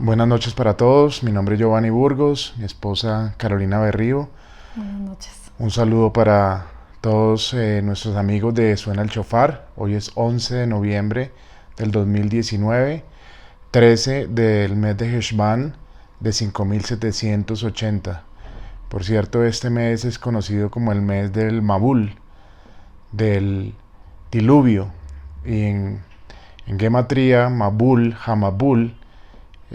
Buenas noches para todos, mi nombre es Giovanni Burgos, mi esposa Carolina Berrío. Buenas noches. Un saludo para todos nuestros amigos de Suena el Chofar. Hoy es 11 de noviembre del 2019, 13 del mes de Heshvan de 5780. Por cierto, este mes es conocido como el mes del Mabul, del diluvio. Y en Gematría, Mabul, Hamabul,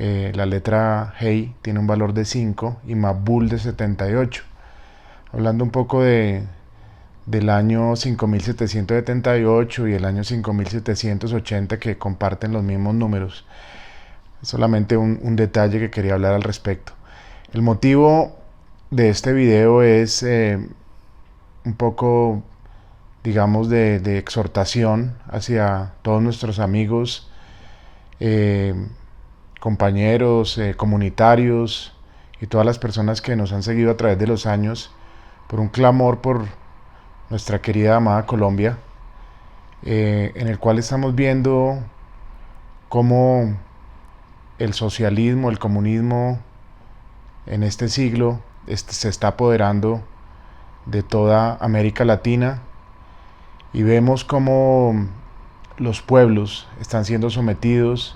la letra Hei tiene un valor de 5 y Mabul de 78. Hablando un poco del año 5778 y el año 5780 que comparten los mismos números. Solamente un detalle que quería hablar al respecto. El motivo de este video es un poco, digamos, de exhortación hacia todos nuestros amigos, eh, compañeros, comunitarios y todas las personas que nos han seguido a través de los años por un clamor por nuestra querida amada Colombia, en el cual estamos viendo cómo el socialismo, el comunismo en este siglo se está apoderando de toda América Latina, y vemos cómo los pueblos están siendo sometidos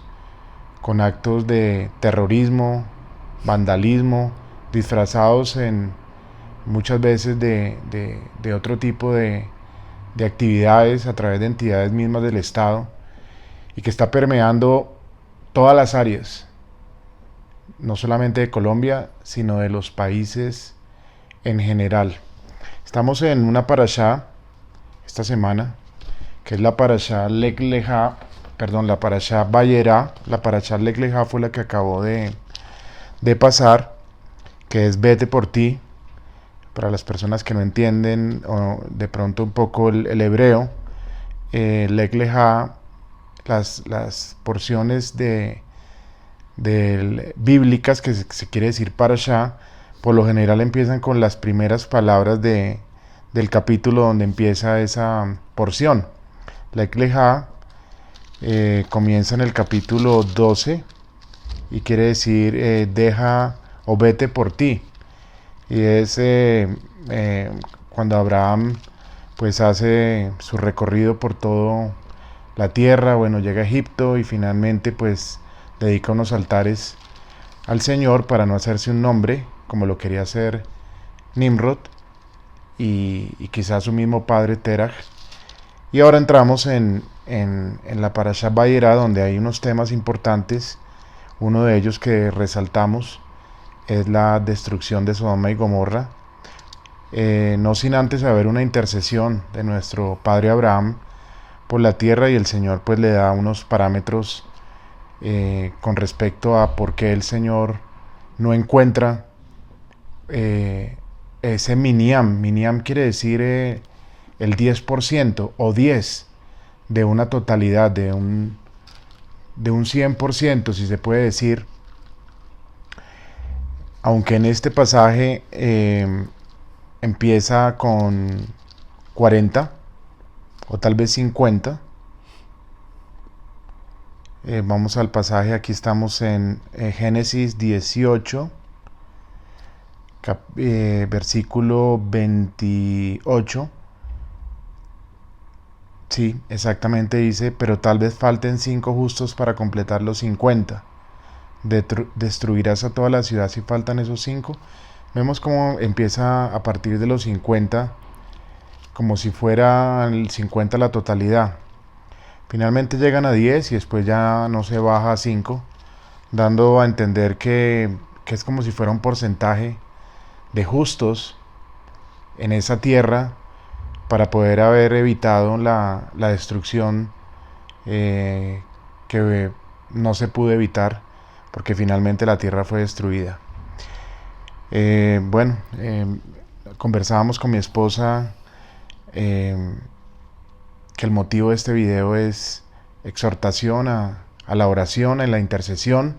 con actos de terrorismo, vandalismo, disfrazados en muchas veces de otro tipo de actividades a través de entidades mismas del Estado, y que está permeando todas las áreas, no solamente de Colombia, sino de los países en general. Estamos en una parashá esta semana, que es la parashá Lech Lecha, perdón, la parashá Vayera. La parashá Lech Lecha fue la que acabó de pasar, que es Vete por ti. Para las personas que no entienden o de pronto un poco el hebreo, Lech Lecha, las porciones bíblicas que se quiere decir parashá, por lo general empiezan con las primeras palabras del capítulo donde empieza esa porción. Lech Lecha comienza en el capítulo 12 y quiere decir deja o vete por ti. Y es cuando Abraham pues hace su recorrido por toda la tierra, bueno, llega a Egipto y finalmente pues dedica unos altares al Señor para no hacerse un nombre como lo quería hacer Nimrod y quizás su mismo padre Terach. Y ahora entramos en la Parashá Vayera, donde hay unos temas importantes. Uno de ellos que resaltamos es la destrucción de Sodoma y Gomorra, no sin antes haber una intercesión de nuestro padre Abraham por la tierra, y el Señor pues le da unos parámetros con respecto a por qué el Señor no encuentra ese miniam. Miniam quiere decir el 10% o 10 de una totalidad, de un 100%, si se puede decir. Aunque en este pasaje empieza con 40 o tal vez 50. Vamos al pasaje, aquí estamos en Génesis 18, versículo 28. Sí, exactamente dice, pero tal vez falten 5 justos para completar los 50. Destruirás a toda la ciudad si faltan esos 5. Vemos cómo empieza a partir de los 50, como si fuera el 50 la totalidad. Finalmente llegan a 10 y después ya no se baja a 5, dando a entender que es como si fuera un porcentaje de justos en esa tierra para poder haber evitado la destrucción que no se pudo evitar, porque finalmente la tierra fue destruida. Bueno, conversábamos con mi esposa que el motivo de este video es exhortación a la oración, a la intercesión,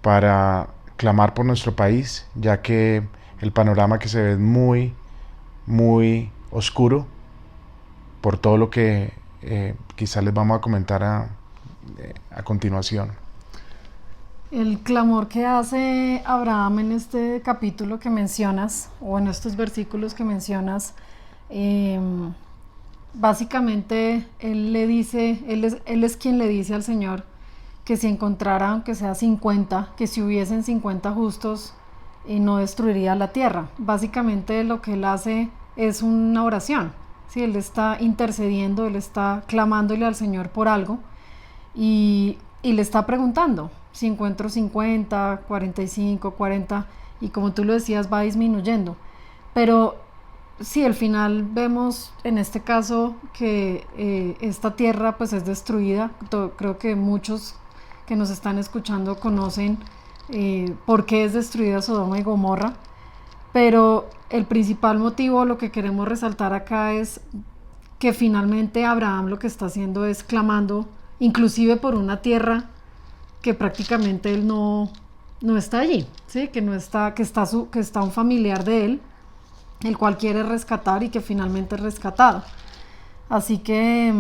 para clamar por nuestro país, ya que el panorama que se ve es muy, muy oscuro por todo lo que quizás les vamos a comentar a continuación. El clamor que hace Abraham en este capítulo que mencionas, o en estos versículos que mencionas, eh, básicamente él le dice, él es quien le dice al Señor que si encontrara, aunque sea 50, que si hubiesen 50 justos, no destruiría la tierra. Básicamente lo que él hace es una oración. ¿Sí? Él está intercediendo, él está clamándole al Señor por algo y le está preguntando si encuentro 50, 45, 40 y como tú lo decías va disminuyendo. Pero sí, al final vemos en este caso que esta tierra pues es destruida. Creo que muchos que nos están escuchando conocen por qué es destruida Sodoma y Gomorra, pero el principal motivo, lo que queremos resaltar acá es que finalmente Abraham lo que está haciendo es clamando, inclusive por una tierra que prácticamente él no está allí, ¿sí? Que no está, que está un familiar de él, el cual quiere rescatar y que finalmente es rescatado. Así que,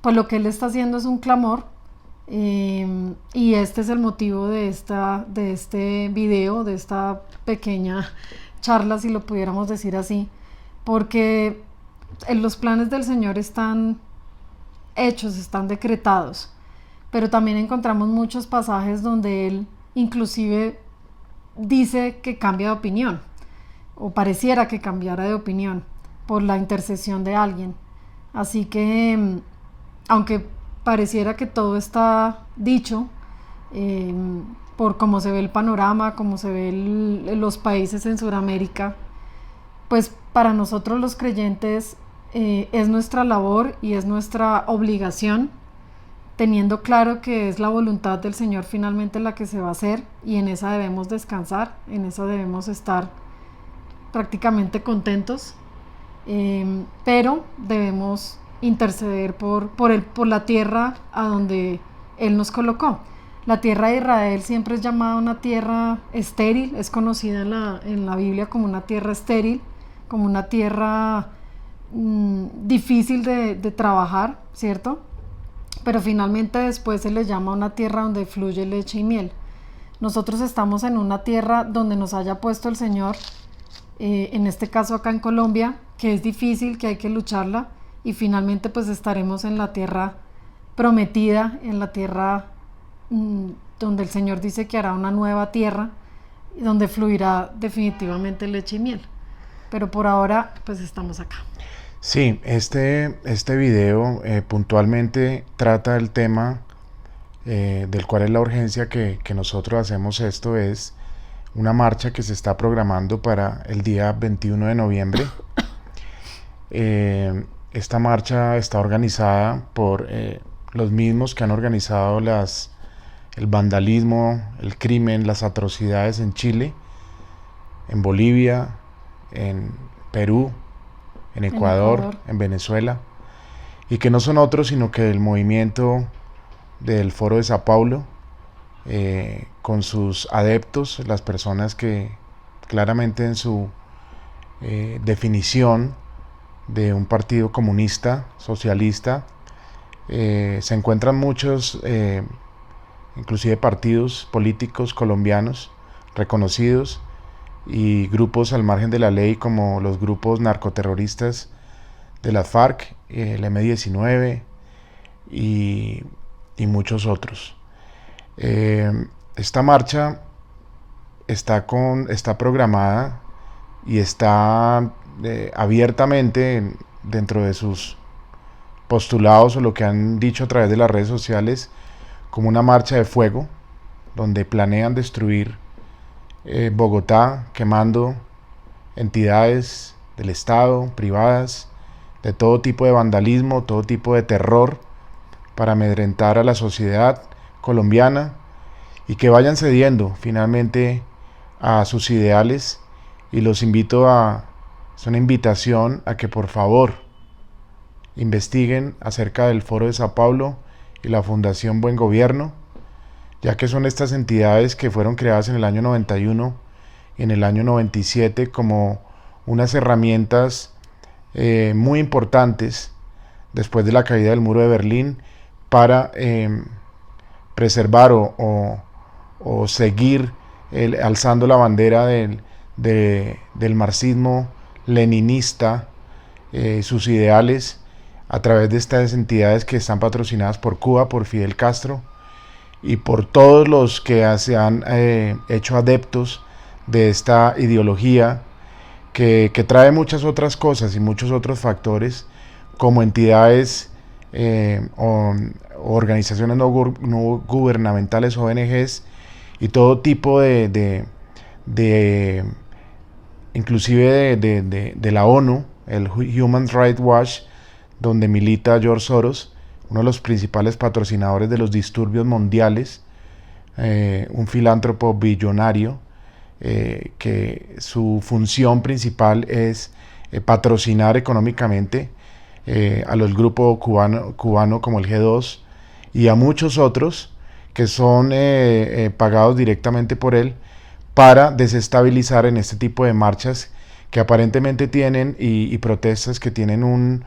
pues lo que él está haciendo es un clamor, y este es el motivo de este video, de esta pequeña charla, si lo pudiéramos decir así, porque los planes del Señor están hechos, están decretados, pero también encontramos muchos pasajes donde Él inclusive dice que cambia de opinión, o pareciera que cambiara de opinión por la intercesión de alguien. Así que, aunque pareciera que todo está dicho, eh, por cómo se ve el panorama, cómo se ve los países en Sudamérica, pues para nosotros los creyentes es nuestra labor y es nuestra obligación, teniendo claro que es la voluntad del Señor finalmente la que se va a hacer y en esa debemos descansar, en esa debemos estar prácticamente contentos, pero debemos interceder por la tierra a donde Él nos colocó. La tierra de Israel siempre es llamada una tierra estéril, es conocida en la Biblia como una tierra estéril, como una tierra difícil de trabajar, ¿cierto? Pero finalmente después se le llama una tierra donde fluye leche y miel. Nosotros estamos en una tierra donde nos haya puesto el Señor, en este caso acá en Colombia, que es difícil, que hay que lucharla, y finalmente pues estaremos en la tierra prometida, en la tierra donde el Señor dice que hará una nueva tierra, donde fluirá definitivamente leche y miel. Pero por ahora pues estamos acá. Sí, este video puntualmente trata el tema del cual es la urgencia que nosotros hacemos esto. Es una marcha que se está programando para el día 21 de noviembre. Esta marcha está organizada por los mismos que han organizado el vandalismo, el crimen, las atrocidades en Chile, en Bolivia, en Perú, en En Ecuador, Ecuador. en Venezuela, y que no son otros sino que el movimiento del Foro de Sao Paulo, con sus adeptos, las personas que claramente en su definición de un partido comunista, socialista, se encuentran muchos, inclusive partidos políticos colombianos reconocidos y grupos al margen de la ley como los grupos narcoterroristas de las FARC, el M-19 y muchos otros. Esta marcha está programada y está abiertamente dentro de sus postulados o lo que han dicho a través de las redes sociales como una marcha de fuego, donde planean destruir Bogotá, quemando entidades del Estado, privadas, de todo tipo de vandalismo, todo tipo de terror, para amedrentar a la sociedad colombiana y que vayan cediendo finalmente a sus ideales. Y los invito es una invitación a que por favor investiguen acerca del Foro de Sao Paulo y la Fundación Buen Gobierno, ya que son estas entidades que fueron creadas en el año 91 y en el año 97 como unas herramientas muy importantes después de la caída del muro de Berlín para preservar o seguir alzando la bandera del marxismo leninista, sus ideales, a través de estas entidades que están patrocinadas por Cuba, por Fidel Castro y por todos los que se han hecho adeptos de esta ideología que trae muchas otras cosas y muchos otros factores, como entidades o organizaciones no gubernamentales, ONGs, y todo tipo inclusive de la ONU, el Human Rights Watch, donde milita George Soros, uno de los principales patrocinadores de los disturbios mundiales, un filántropo billonario, que su función principal es patrocinar económicamente a los grupos cubano como el G2 y a muchos otros que son pagados directamente por él para desestabilizar en este tipo de marchas que aparentemente tienen y protestas que tienen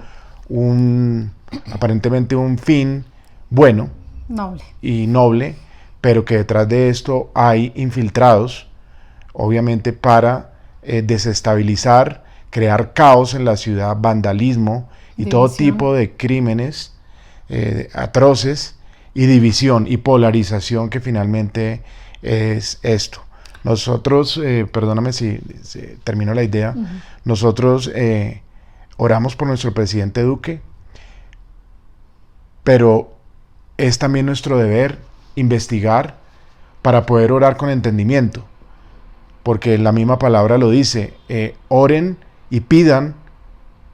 aparentemente un fin bueno y noble, pero que detrás de esto hay infiltrados, obviamente para desestabilizar, crear caos en la ciudad, vandalismo y todo tipo de crímenes atroces y división y polarización, que finalmente es esto. Nosotros, perdóname si termino la idea, nosotros oramos por nuestro presidente Duque, pero es también nuestro deber investigar para poder orar con entendimiento, porque la misma palabra lo dice, oren y pidan,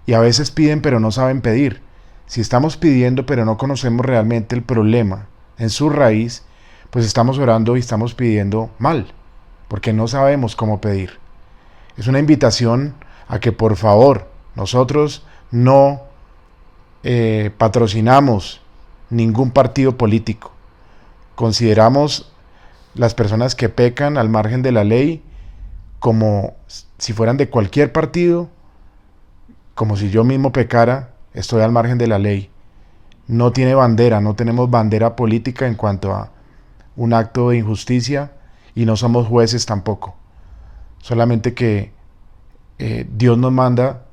y a veces piden pero no saben pedir. Si estamos pidiendo pero no conocemos realmente el problema en su raíz, pues estamos orando y estamos pidiendo mal, porque no sabemos cómo pedir. Es una invitación a que por favor nosotros no patrocinamos ningún partido político. Consideramos las personas que pecan al margen de la ley como si fueran de cualquier partido, como si yo mismo pecara, estoy al margen de la ley. No tiene bandera, no tenemos bandera política en cuanto a un acto de injusticia, y no somos jueces tampoco. Solamente que Dios nos manda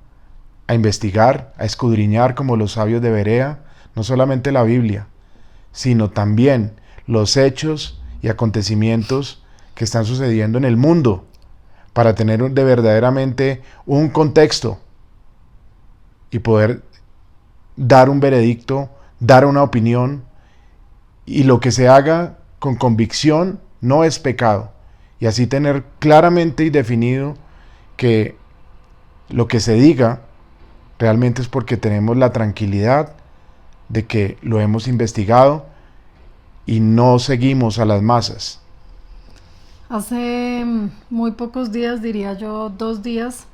a investigar, a escudriñar como los sabios de Berea, no solamente la Biblia, sino también los hechos y acontecimientos que están sucediendo en el mundo, para tener verdaderamente un contexto y poder dar un veredicto, dar una opinión, y lo que se haga con convicción no es pecado, y así tener claramente y definido que lo que se diga realmente es porque tenemos la tranquilidad de que lo hemos investigado y no seguimos a las masas. Hace muy pocos días, diría yo 2 días,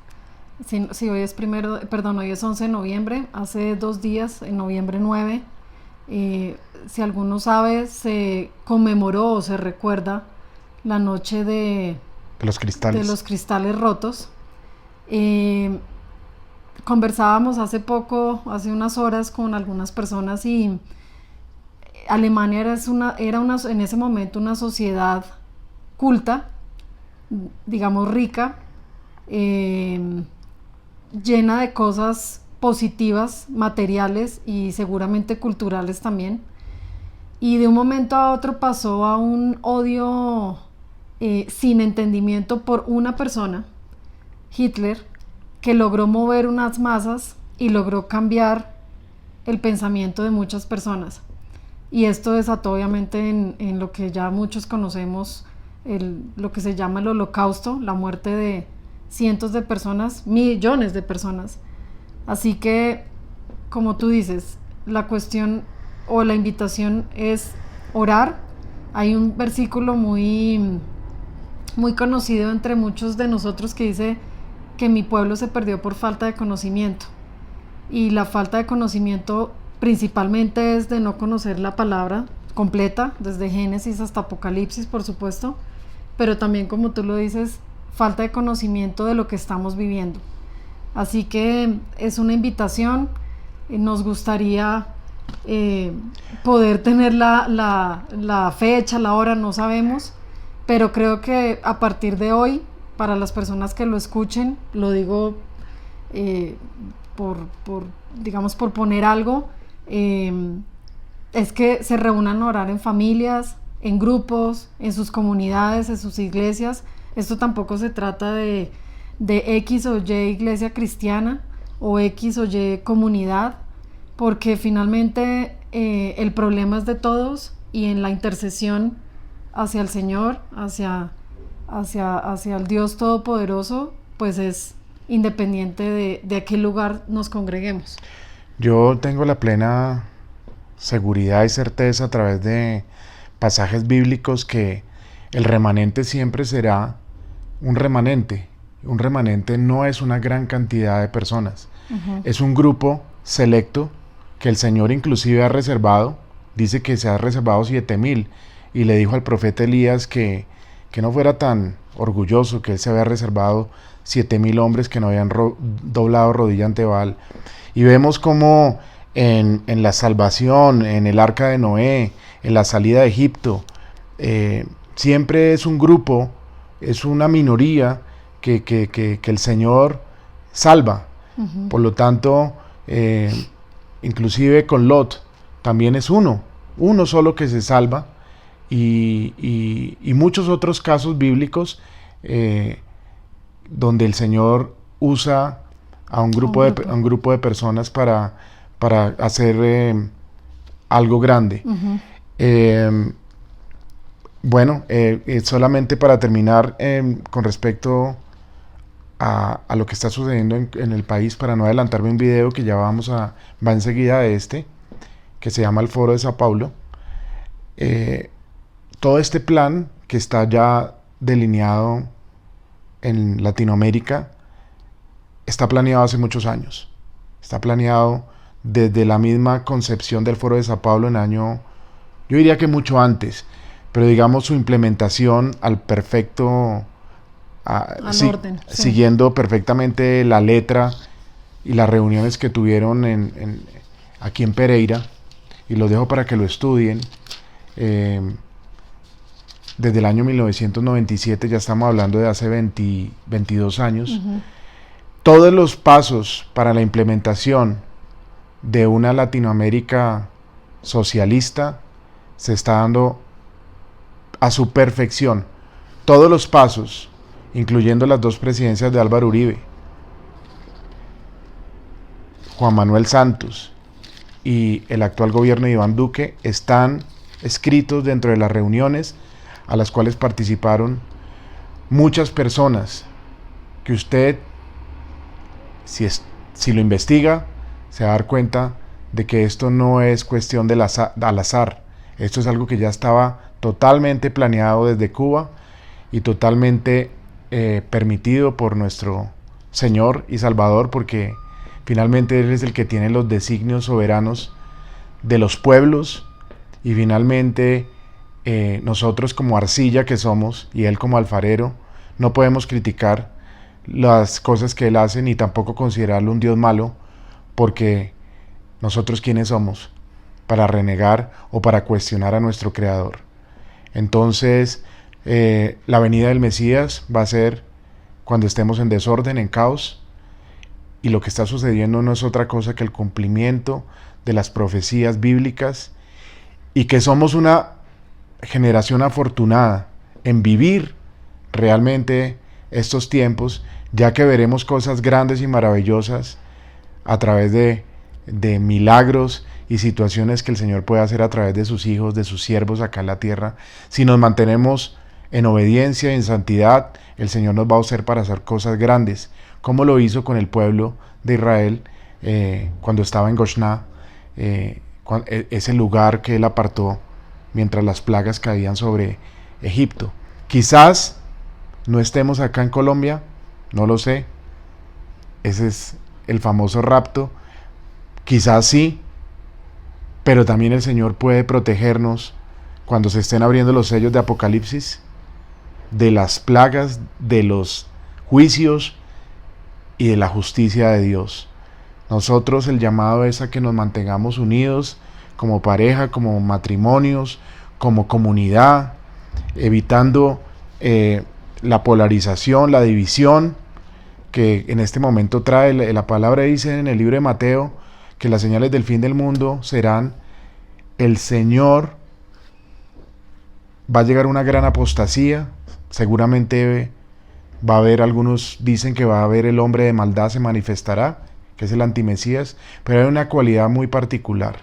si hoy es hoy es 11 de noviembre, hace 2 días, en noviembre 9, si alguno sabe, se conmemoró o se recuerda la noche de los cristales rotos. Conversábamos hace unas horas con algunas personas, y Alemania era en ese momento una sociedad culta, digamos rica, llena de cosas positivas, materiales y seguramente culturales también, y de un momento a otro pasó a un odio sin entendimiento por una persona, Hitler, que logró mover unas masas y logró cambiar el pensamiento de muchas personas. Y esto desató obviamente en lo que ya muchos conocemos, lo que se llama el Holocausto, la muerte de cientos de personas, millones de personas. Así que, como tú dices, la cuestión o la invitación es orar. Hay un versículo muy conocido entre muchos de nosotros que dice que mi pueblo se perdió por falta de conocimiento, y la falta de conocimiento principalmente es de no conocer la palabra completa, desde Génesis hasta Apocalipsis, por supuesto, pero también, como tú lo dices, falta de conocimiento de lo que estamos viviendo. Así que es una invitación. Nos gustaría poder tener la fecha, la hora, no sabemos, pero creo que a partir de hoy, para las personas que lo escuchen, lo digo digamos, por poner algo, es que se reúnan a orar en familias, en grupos, en sus comunidades, en sus iglesias. Esto tampoco se trata de X o Y iglesia cristiana o X o Y comunidad, porque finalmente el problema es de todos, y en la intercesión hacia el Señor, hacia el Dios Todopoderoso, pues es independiente de a qué lugar nos congreguemos. Yo tengo la plena seguridad y certeza a través de pasajes bíblicos que el remanente siempre será un remanente. Un remanente no es una gran cantidad de personas. Es un grupo selecto que el Señor inclusive ha reservado. Dice que se ha reservado 7,000, y le dijo al profeta Elías que no fuera tan orgulloso, que él se había reservado 7,000 hombres que no habían doblado rodilla ante Baal. Y vemos como en la salvación, en el arca de Noé, en la salida de Egipto, siempre es un grupo, es una minoría que el Señor salva. Por lo tanto, inclusive con Lot, también es uno solo que se salva, y muchos otros casos bíblicos donde el Señor usa a un grupo de personas para hacer algo grande. Bueno, solamente para terminar, con respecto a lo que está sucediendo en el país, para no adelantarme un video que ya va enseguida de que se llama el Foro de Sao Paulo. Todo este plan que está ya delineado en Latinoamérica está planeado hace muchos años. Está planeado desde la misma concepción del Foro de Sao Paulo yo diría que mucho antes, pero digamos su implementación al perfecto, orden, sí. Siguiendo perfectamente la letra y las reuniones que tuvieron aquí en Pereira, y los dejo para que lo estudien. Desde el año 1997, ya estamos hablando de hace 22 años. Todos los pasos para la implementación de una Latinoamérica socialista se está dando a su perfección. Todos los pasos, incluyendo las 2 presidencias de Álvaro Uribe, Juan Manuel Santos y el actual gobierno de Iván Duque, están escritos dentro de las reuniones a las cuales participaron muchas personas que usted, si lo investiga, se va a dar cuenta de que esto no es cuestión al azar. Esto es algo que ya estaba totalmente planeado desde Cuba y totalmente permitido por nuestro Señor y Salvador, porque finalmente Él es el que tiene los designios soberanos de los pueblos, y finalmente nosotros como arcilla que somos y Él como alfarero no podemos criticar las cosas que Él hace, ni tampoco considerarlo un Dios malo, porque nosotros ¿quiénes somos para renegar o para cuestionar a nuestro Creador? Entonces la venida del Mesías va a ser cuando estemos en desorden, en caos, y lo que está sucediendo no es otra cosa que el cumplimiento de las profecías bíblicas, y que somos una generación afortunada en vivir realmente estos tiempos, ya que veremos cosas grandes y maravillosas a través de milagros y situaciones que el Señor puede hacer a través de sus hijos, de sus siervos acá en la tierra. Si nos mantenemos en obediencia y en santidad, el Señor nos va a usar para hacer cosas grandes, como lo hizo con el pueblo de Israel cuando estaba en Goshná, ese lugar que Él apartó mientras las plagas caían sobre Egipto. Quizás no estemos acá en Colombia, no lo sé, ese es el famoso rapto, quizás sí, pero también el Señor puede protegernos cuando se estén abriendo los sellos de Apocalipsis, de las plagas, de los juicios y de la justicia de Dios. Nosotros, el llamado es a que nos mantengamos unidos como pareja, como matrimonios, como comunidad, evitando la polarización, la división que en este momento trae. La palabra dice en el libro de Mateo que las señales del fin del mundo serán: el Señor va a llegar una gran apostasía, seguramente va a haber, algunos dicen que va a haber el hombre de maldad se manifestará, que es el antimesías, pero hay una cualidad muy particular,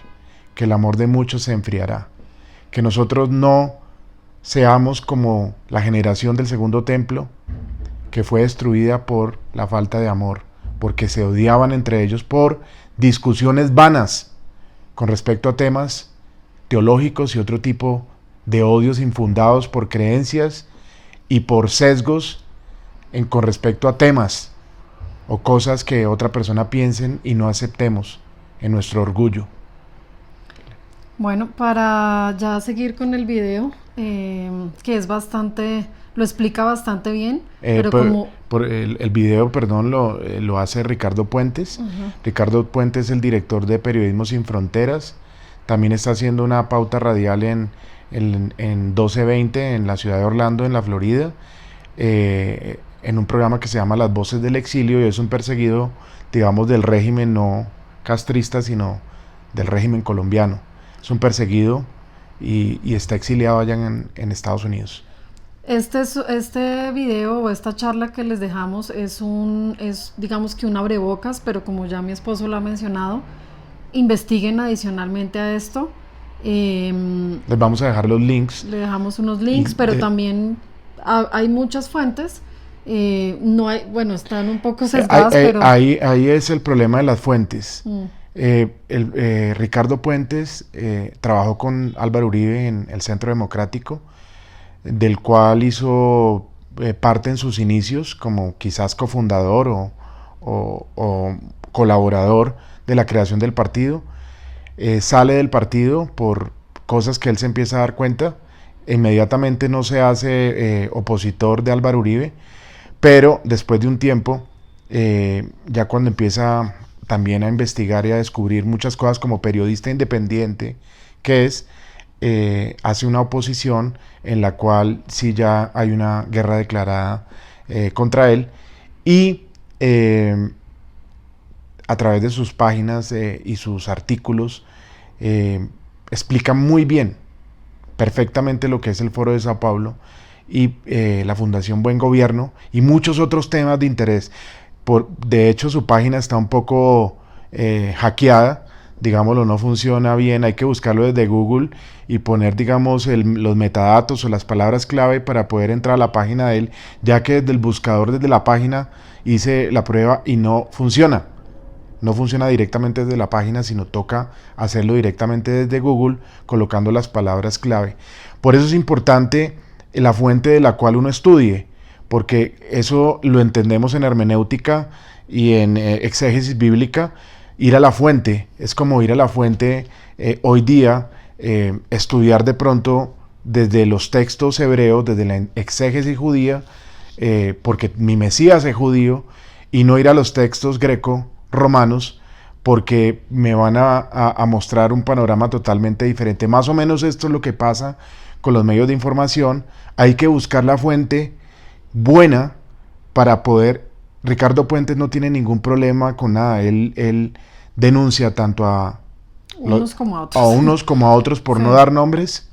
que el amor de muchos se enfriará, que nosotros no seamos como la generación del segundo templo, que fue destruida por la falta de amor, porque se odiaban entre ellos por discusiones vanas con respecto a temas teológicos y otro tipo de odios infundados por creencias y por sesgos con respecto a temas o cosas que otra persona piensen y no aceptemos en nuestro orgullo. Bueno, para ya seguir con el video, que es bastante, lo explica bastante bien, pero como... el video, perdón, lo hace Ricardo Puentes. Ricardo Puentes es el director de Periodismo Sin Fronteras. También está haciendo una pauta radial en 1220 en la ciudad de Orlando, en la Florida, en un programa que se llama Las Voces del Exilio, y es un perseguido, digamos, del régimen no castrista, sino del régimen colombiano. Es un perseguido y está exiliado allá en Estados Unidos. Este video o esta charla que les dejamos es digamos que un abrebocas, pero como ya mi esposo lo ha mencionado, investiguen adicionalmente a esto. Les vamos a dejar los links. Le dejamos unos links, pero también hay muchas fuentes. No hay, bueno, están un poco sesgadas, pero... Ahí es el problema de las fuentes. Ricardo Puentes trabajó con Álvaro Uribe en el Centro Democrático, del cual hizo parte en sus inicios como quizás cofundador o colaborador de la creación del partido. Sale del partido por cosas que él se empieza a dar cuenta. Inmediatamente no se hace opositor de Álvaro Uribe, pero después de un tiempo, ya cuando empieza también a investigar y a descubrir muchas cosas como periodista independiente, que es, hace una oposición en la cual sí ya hay una guerra declarada contra él, y a través de sus páginas y sus artículos explica muy bien, perfectamente, lo que es el Foro de Sao Paulo y la Fundación Buen Gobierno y muchos otros temas de interés. De hecho, su página está un poco hackeada, digámoslo, no funciona bien. Hay que buscarlo desde Google y poner, digamos, los metadatos o las palabras clave para poder entrar a la página de él, ya que desde el buscador, desde la página, hice la prueba y no funciona. No funciona directamente desde la página, sino toca hacerlo directamente desde Google, colocando las palabras clave. Por eso es importante la fuente de la cual uno estudie, porque eso lo entendemos en hermenéutica y en exégesis bíblica. Ir a la fuente es como ir a la fuente hoy día, estudiar de pronto desde los textos hebreos, desde la exégesis judía, porque mi Mesías es judío, y no ir a los textos greco-romanos, porque me van a mostrar un panorama totalmente diferente. Más o menos esto es lo que pasa con los medios de información. Hay que buscar la fuente buena para poder... Ricardo Puentes no tiene ningún problema con nada. Él denuncia tanto a unos como a otros por no dar nombres.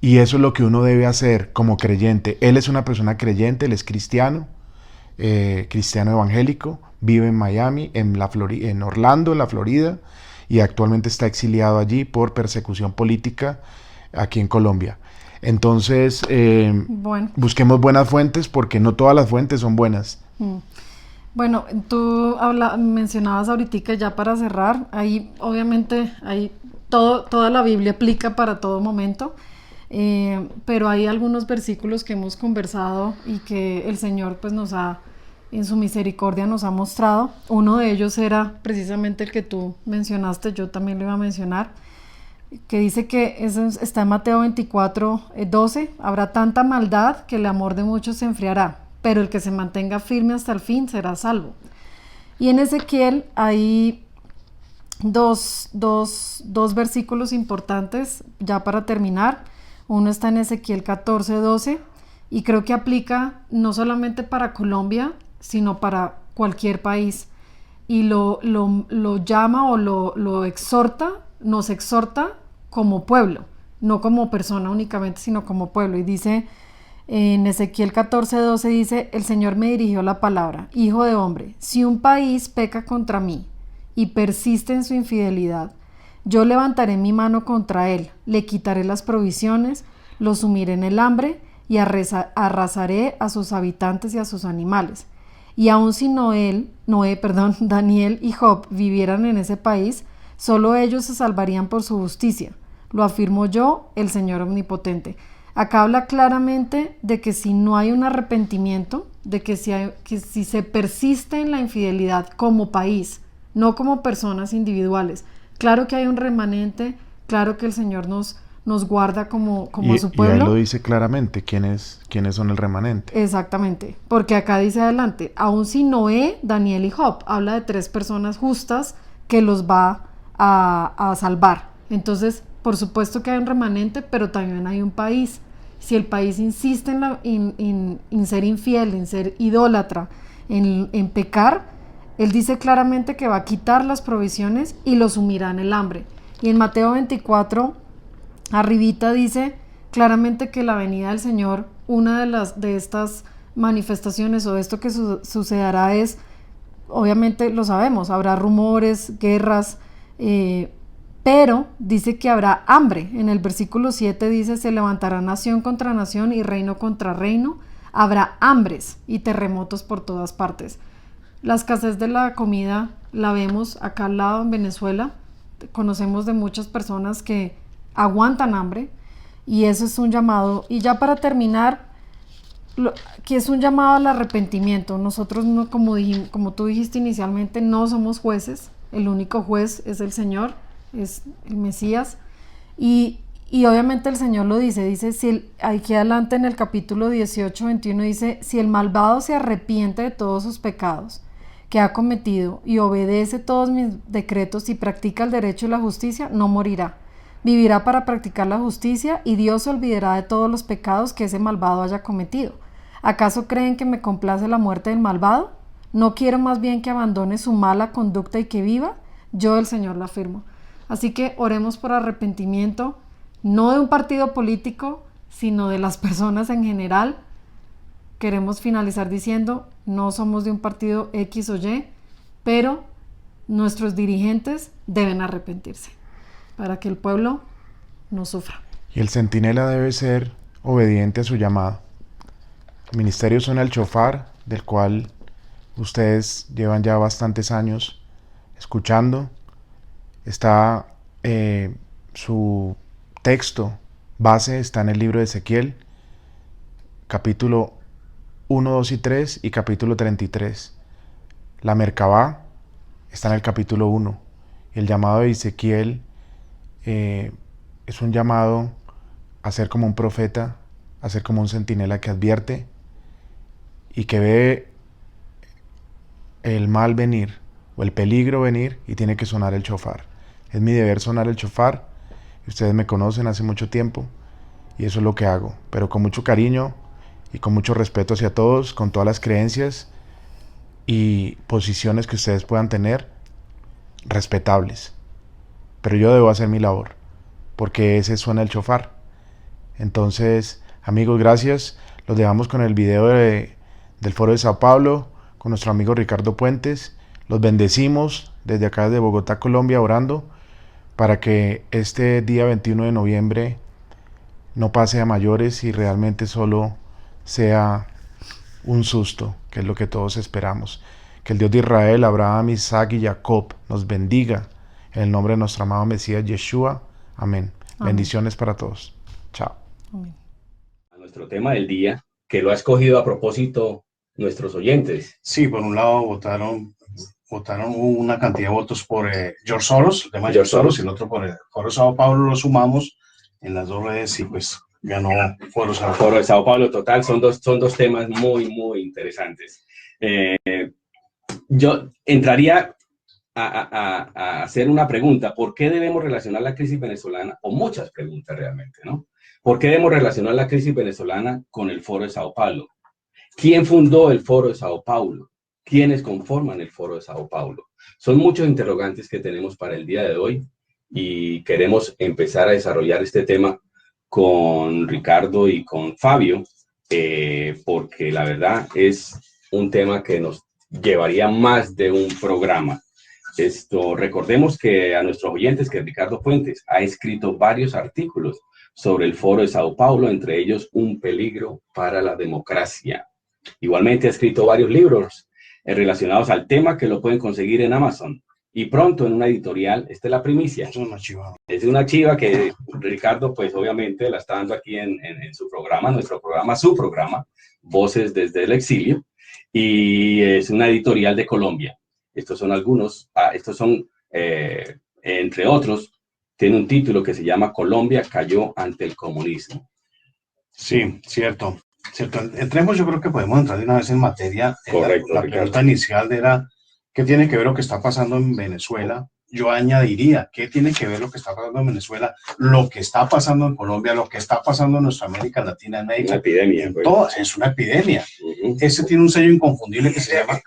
Y eso es lo que uno debe hacer como creyente. Él es una persona creyente, él es cristiano, cristiano evangélico, vive en Miami, en Orlando, en la Florida, y actualmente está exiliado allí por persecución política aquí en Colombia. Entonces, busquemos buenas fuentes, porque no todas las fuentes son buenas. Bueno, tú mencionabas ahorita, ya para cerrar, ahí obviamente toda la Biblia aplica para todo momento, pero hay algunos versículos que hemos conversado y que el Señor pues en su misericordia nos ha mostrado. Uno de ellos era precisamente el que tú mencionaste, yo también lo iba a mencionar, que dice que está en Mateo 24:12, habrá tanta maldad que el amor de muchos se enfriará, pero el que se mantenga firme hasta el fin será salvo. Y en Ezequiel hay dos versículos importantes ya para terminar. Uno está en Ezequiel 14:12, Y creo que aplica no solamente para Colombia, sino para cualquier país. Y lo llama o lo exhorta, nos exhorta como pueblo, no como persona únicamente, sino como pueblo. Y dice en Ezequiel 14:12, dice, el Señor me dirigió la palabra, hijo de hombre, si un país peca contra mí y persiste en su infidelidad, yo levantaré mi mano contra él, le quitaré las provisiones, lo sumiré en el hambre y arrasaré a sus habitantes y a sus animales. Y aun si Daniel y Job vivieran en ese país, solo ellos se salvarían por su justicia. Lo afirmo yo, el Señor Omnipotente. Acá habla claramente de que si no hay un arrepentimiento, de que si se persiste en la infidelidad como país, no como personas individuales, claro que hay un remanente, claro que el Señor nos guarda como a su Y ahí lo pueblo. dice claramente quiénes son el remanente. Exactamente, porque acá dice adelante, aun si Noé, Daniel y Job, habla de 3 personas justas que los va a salvar. Entonces, por supuesto que hay un remanente, pero también hay un país. Si el país insiste en ser infiel, en ser idólatra, en pecar, él dice claramente que va a quitar las provisiones y los sumirá en el hambre. Y en Mateo 24, arribita dice claramente que la venida del Señor, una de estas manifestaciones o esto que sucederá es, obviamente lo sabemos, habrá rumores, guerras, pero dice que habrá hambre. En el versículo 7 dice, se levantará nación contra nación y reino contra reino, habrá hambres y terremotos por todas partes. La escasez de la comida la vemos acá al lado en Venezuela. Conocemos de muchas personas que aguantan hambre y eso es un llamado. Y ya para terminar, que es un llamado al arrepentimiento. Nosotros, no, como tú dijiste inicialmente, no somos jueces. El único juez es el Señor, es el Mesías. Y obviamente el Señor lo dice, si aquí adelante en el capítulo 18-21 dice, si el malvado se arrepiente de todos sus pecados que ha cometido y obedece todos mis decretos y practica el derecho y la justicia, no morirá. Vivirá para practicar la justicia y Dios se olvidará de todos los pecados que ese malvado haya cometido. ¿Acaso creen que me complace la muerte del malvado? ¿No quiero más bien que abandone su mala conducta y que viva? Yo, el Señor, lo afirmo. Así que oremos por arrepentimiento, no de un partido político, sino de las personas en general. Queremos finalizar diciendo, no somos de un partido X o Y, pero nuestros dirigentes deben arrepentirse para que el pueblo no sufra. Y el centinela debe ser obediente a su llamado. El ministerio suena el chofar, del cual ustedes llevan ya bastantes años escuchando. Está su texto base, está en el libro de Ezequiel, capítulo 1, 2 y 3 y capítulo 33. La Merkabá está en el capítulo 1. El llamado de Ezequiel es un llamado a ser como un profeta, a ser como un centinela que advierte y que ve el mal venir o el peligro venir y tiene que sonar el chofar. Es mi deber sonar el chofar. Ustedes me conocen hace mucho tiempo y eso es lo que hago, pero con mucho cariño y con mucho respeto hacia todos, con todas las creencias y posiciones que ustedes puedan tener, respetables. Pero yo debo hacer mi labor, porque ese suena el chofar. Entonces, amigos, gracias. Los dejamos con el video del Foro de Sao Paulo, con nuestro amigo Ricardo Puentes. Los bendecimos desde acá de Bogotá, Colombia, orando para que este día 21 de noviembre no pase a mayores y realmente solo sea un susto, que es lo que todos esperamos. Que el Dios de Israel, Abraham, Isaac y Jacob nos bendiga en el nombre de nuestro amado Mesías Yeshua. Amén. Amén. Bendiciones para todos. Chao. Amén. A nuestro tema del día, que lo ha escogido a propósito nuestros oyentes. Sí, por un lado votaron una cantidad de votos por George Soros, el tema de George Soros, y el otro por el Foro de Sao Paulo. Lo sumamos en las dos redes y pues ganó Foro Sao Paulo. Foro de Sao Paulo, total, son dos temas muy, muy interesantes. Yo entraría a hacer una pregunta: ¿por qué debemos relacionar la crisis venezolana? O muchas preguntas realmente, ¿no? ¿Por qué debemos relacionar la crisis venezolana con el Foro de Sao Paulo? ¿Quién fundó el Foro de Sao Paulo? ¿Quiénes conforman el Foro de Sao Paulo? Son muchos interrogantes que tenemos para el día de hoy y queremos empezar a desarrollar este tema con Ricardo y con Fabio, porque la verdad es un tema que nos llevaría más de un programa. Recordemos que a nuestros oyentes que Ricardo Fuentes ha escrito varios artículos sobre el Foro de Sao Paulo, entre ellos Un peligro para la democracia. Igualmente ha escrito varios libros relacionados al tema que lo pueden conseguir en Amazon. Y pronto en una editorial, esta es la primicia. Es una chiva que Ricardo, pues obviamente la está dando aquí en su programa, su programa, Voces desde el Exilio. Y es una editorial de Colombia. Estos son algunos, entre otros, tiene un título que se llama Colombia cayó ante el comunismo. Sí, cierto. Entremos, yo creo que podemos entrar de una vez en materia. Correcto, la pregunta inicial era, ¿qué tiene que ver lo que está pasando en Venezuela? Yo añadiría, ¿qué tiene que ver lo que está pasando en Venezuela? Lo que está pasando en Colombia, lo que está pasando en nuestra América Latina, en México. Una epidemia. Todo, es una epidemia. Ese tiene un sello inconfundible que se llama...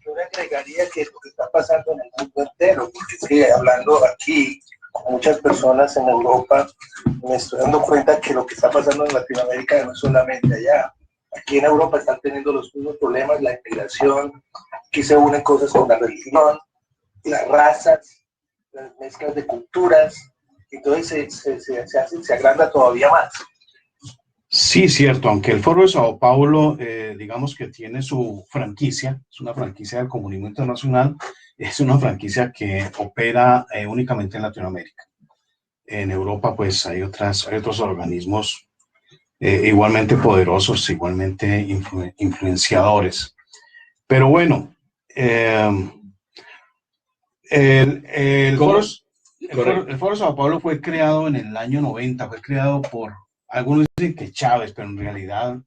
Yo le agregaría que lo que está pasando en el mundo entero, porque es que hablando aquí con muchas personas en Europa, me estoy dando cuenta que lo que está pasando en Latinoamérica no es solamente allá. Aquí en Europa están teniendo los mismos problemas, la inmigración, aquí se unen cosas con la religión, las razas, las mezclas de culturas, entonces se agranda todavía más. Sí, cierto, aunque el Foro de Sao Paulo, digamos que tiene su franquicia, es una franquicia del comunismo internacional, es una franquicia que opera únicamente en Latinoamérica. En Europa, pues, hay otros organismos igualmente poderosos, igualmente influenciadores. Pero bueno, el Foro de Sao Paulo fue creado en el año 90, fue creado por... Algunos dicen que Chávez, pero en realidad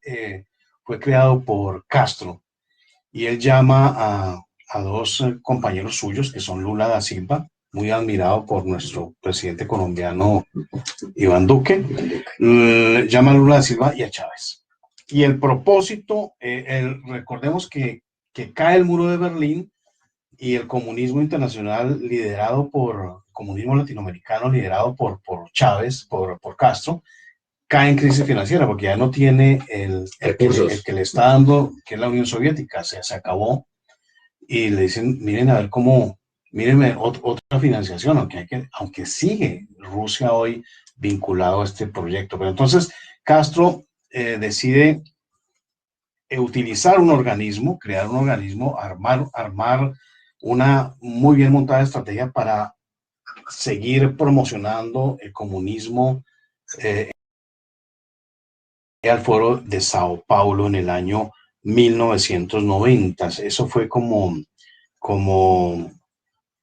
fue creado por Castro. Y él llama a dos compañeros suyos, que son Lula da Silva, muy admirado por nuestro presidente colombiano Iván Duque. Llama a Lula da Silva y a Chávez. Y el propósito, recordemos que cae el muro de Berlín y el comunismo internacional liderado comunismo latinoamericano liderado por Chávez, por Castro, cae en crisis financiera porque ya no tiene el que le está dando, que es la Unión Soviética, se acabó, y le dicen, miren a ver cómo, mírenme otra financiación, aunque sigue Rusia hoy vinculado a este proyecto. Pero entonces Castro decide utilizar un organismo, crear un organismo, armar una muy bien montada estrategia para seguir promocionando el comunismo al Foro de Sao Paulo en el año 1990. Eso fue como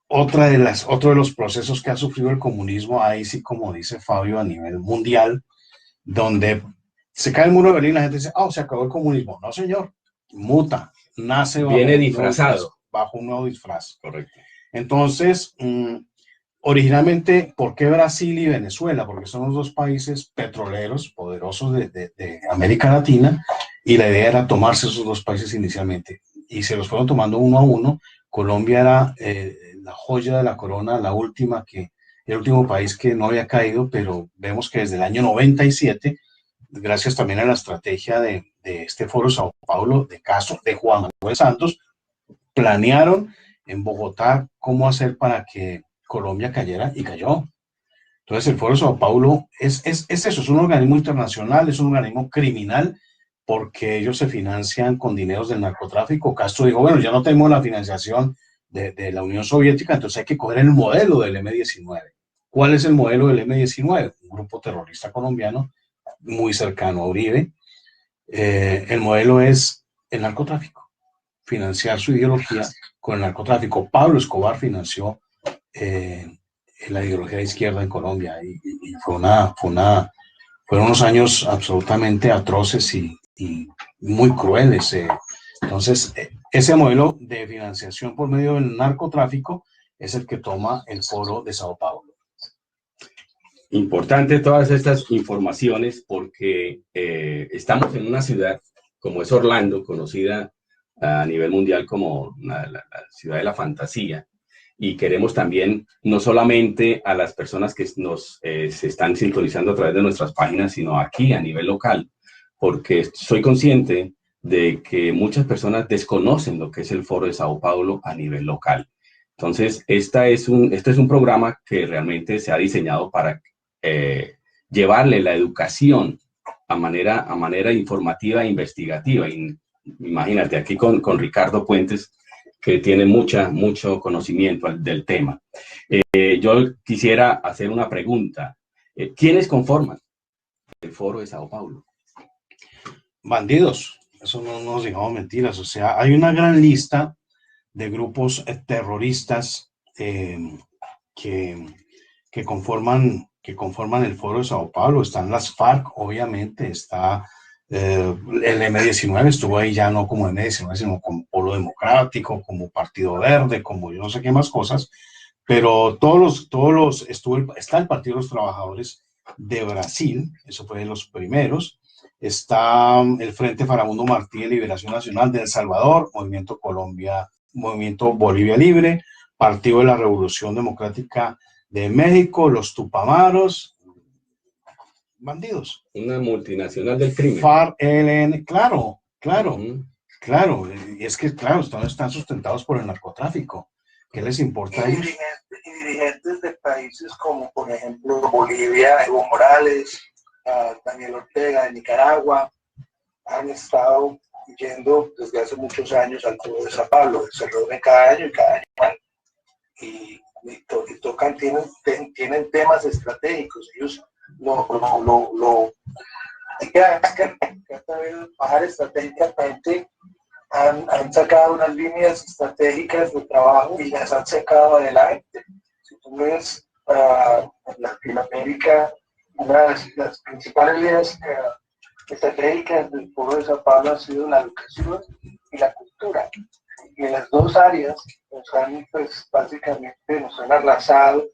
otro de los procesos que ha sufrido el comunismo, ahí sí, como dice Fabio, a nivel mundial, donde se cae el muro de Berlín, la gente dice, se acabó el comunismo. No, señor, muta, nace viene disfrazado. Bajo un nuevo disfraz. Correcto. Entonces, originalmente, ¿por qué Brasil y Venezuela? Porque son los dos países petroleros poderosos de América Latina, y la idea era tomarse esos dos países inicialmente. Y se los fueron tomando uno a uno. Colombia era la joya de la corona, el último país que no había caído, pero vemos que desde el año 97, gracias también a la estrategia de este Foro Sao Paulo, de Castro, de Juan Manuel Santos, planearon en Bogotá cómo hacer para que Colombia cayera, y cayó. Entonces el Foro de Sao Paulo es eso, es un organismo internacional, es un organismo criminal, porque ellos se financian con dineros del narcotráfico. Castro dijo, bueno, ya no tenemos la financiación de la Unión Soviética, entonces hay que coger el modelo del M-19. ¿Cuál es el modelo del M-19? Un grupo terrorista colombiano muy cercano a Uribe. El modelo es el narcotráfico, financiar su ideología con el narcotráfico. Pablo Escobar financió la ideología de izquierda en Colombia, y fueron unos años absolutamente atroces y muy crueles. Entonces, ese modelo de financiación por medio del narcotráfico es el que toma el Foro de Sao Paulo. Importante todas estas informaciones porque estamos en una ciudad como es Orlando, conocida a nivel mundial como la ciudad de la fantasía, y queremos también no solamente a las personas que nos se están sintonizando a través de nuestras páginas, sino aquí a nivel local, porque soy consciente de que muchas personas desconocen lo que es el Foro de Sao Paulo a nivel local. Entonces, este es un programa que realmente se ha diseñado para llevarle la educación a manera informativa e investigativa. Imagínate, aquí con Ricardo Puentes, que tiene mucho conocimiento del tema. Yo quisiera hacer una pregunta. ¿Quiénes conforman el Foro de Sao Paulo? Bandidos, eso no nos digamos mentiras, o sea, hay una gran lista de grupos terroristas que conforman el Foro de Sao Paulo. Están las FARC, obviamente, está el M-19, estuvo ahí ya no como M-19, sino como Polo Democrático, como Partido Verde, como yo no sé qué más cosas, pero está el Partido de los Trabajadores de Brasil, eso fue de los primeros. Está el Frente Farabundo Martí de Liberación Nacional de El Salvador, Movimiento Bolivia Libre, Partido de la Revolución Democrática de México, los Tupamaros, bandidos. Una multinacional del crimen. FARC, ELN, claro. Y es que, claro, están sustentados por el narcotráfico. ¿Qué les importa a ellos? Y dirigentes de países como, por ejemplo, Bolivia, Evo Morales, Daniel Ortega de Nicaragua, han estado yendo desde hace muchos años al Foro de Sao Paulo. Se reúnen cada año y cada año van. Y tocan, tienen temas estratégicos. Ellos hay que bajar estratégicamente. Han sacado unas líneas estratégicas de trabajo y las han sacado adelante. Si tú ves en Latinoamérica, una de las principales líneas estratégicas del Foro de Sao Paulo ha sido la educación y la cultura. Y en las dos áreas básicamente nos han arrasado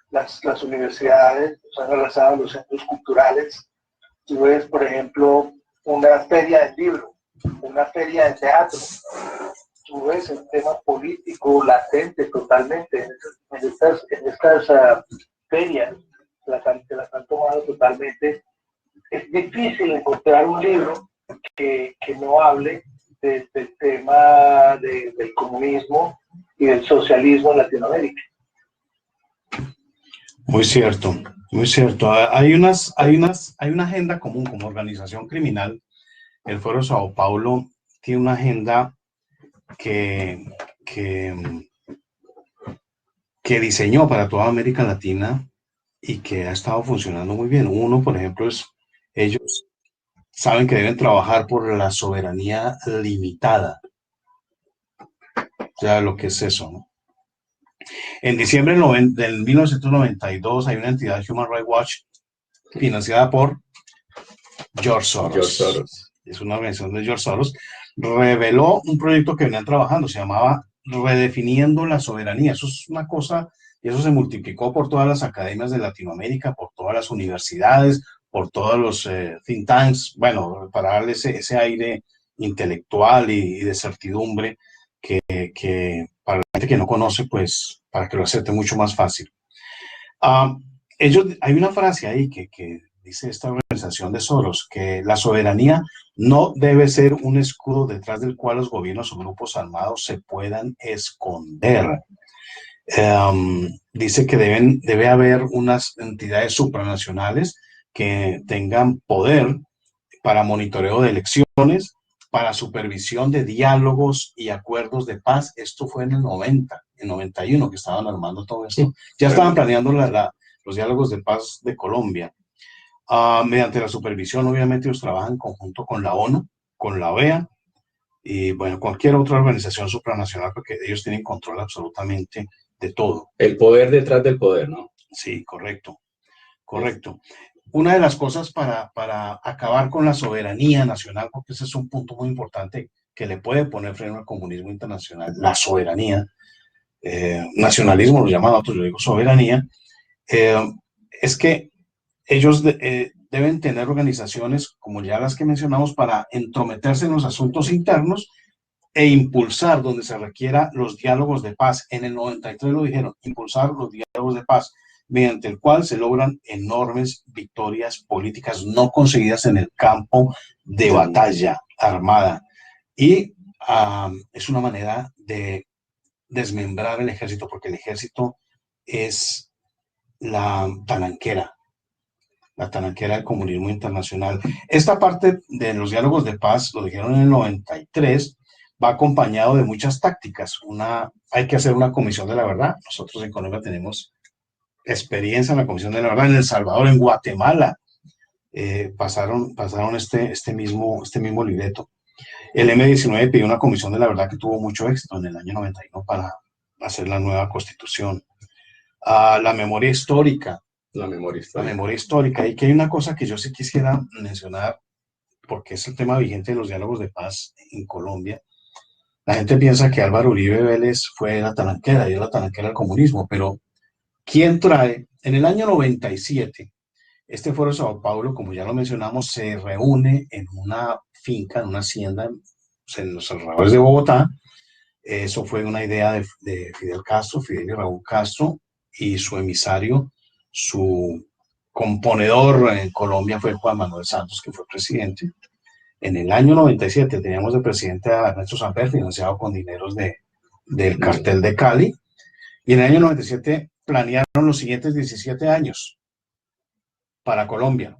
las universidades, nos han arrasado los centros culturales. Tú ves, por ejemplo, una feria del libro, una feria de teatro. Tú ves el tema político latente totalmente en estas ferias, las han tomado totalmente. Es difícil encontrar un libro que no hable del tema del comunismo y del socialismo en Latinoamérica. Muy cierto, muy cierto. Hay una agenda común como organización criminal. El Foro Sao Paulo tiene una agenda que diseñó para toda América Latina y que ha estado funcionando muy bien. Uno, por ejemplo, es ellos saben que deben trabajar por la soberanía limitada. O sea, lo que es eso, ¿no? En diciembre del 1992 hay una entidad, Human Rights Watch, financiada por George Soros. Es una organización de George Soros. Reveló un proyecto que venían trabajando, se llamaba Redefiniendo la Soberanía. Eso es una cosa, y eso se multiplicó por todas las academias de Latinoamérica, por todas las universidades, por todos los think tanks, bueno, para darle ese aire intelectual y de certidumbre que para la gente que no conoce, pues para que lo acepte mucho más fácil. Hay una frase ahí que dice esta organización de Soros, que la soberanía no debe ser un escudo detrás del cual los gobiernos o grupos armados se puedan esconder. Dice que debe haber unas entidades supranacionales que tengan poder para monitoreo de elecciones, para supervisión de diálogos y acuerdos de paz. Esto fue en el 90, en 91 que estaban armando todo esto. Ya estaban planeando los diálogos de paz de Colombia. Mediante la supervisión, obviamente, ellos trabajan en conjunto con la ONU, con la OEA y, bueno, cualquier otra organización supranacional, porque ellos tienen control absolutamente de todo. El poder detrás del poder, ¿no? Sí, correcto. Una de las cosas para acabar con la soberanía nacional, porque ese es un punto muy importante que le puede poner freno al comunismo internacional, la soberanía, nacionalismo lo llaman otros, yo digo soberanía, es que ellos deben tener organizaciones como ya las que mencionamos para entrometerse en los asuntos internos e impulsar donde se requiera los diálogos de paz. En el 93 lo dijeron, impulsar los diálogos de paz, mediante el cual se logran enormes victorias políticas no conseguidas en el campo de batalla armada. Y es una manera de desmembrar el ejército, porque el ejército es la talanquera del comunismo internacional. Esta parte de los diálogos de paz, lo dijeron en el 93, va acompañado de muchas tácticas. Hay que hacer una comisión de la verdad. Nosotros en Colombia tenemos experiencia en la comisión de la verdad. En El Salvador, en Guatemala, pasaron este mismo libreto. El M-19 pidió una comisión de la verdad que tuvo mucho éxito en el año 91 para hacer la nueva constitución. La memoria histórica. La memoria histórica. Y que hay una cosa que yo sí quisiera mencionar, porque es el tema vigente de los diálogos de paz en Colombia. La gente piensa que Álvaro Uribe Vélez fue la talanquera, y la talanquera del comunismo, pero ¿quién trae? En el año 97, este Foro de Sao Paulo, como ya lo mencionamos, se reúne en una finca, en una hacienda, en los alrededores de Bogotá. Eso fue una idea de Fidel Castro, Fidel y Raúl Castro, y su emisario, su componedor en Colombia fue Juan Manuel Santos, que fue presidente. En el año 97 teníamos de presidente a Ernesto Samper, financiado con dineros del cartel de Cali, y en el año 97 planearon los siguientes 17 años para Colombia,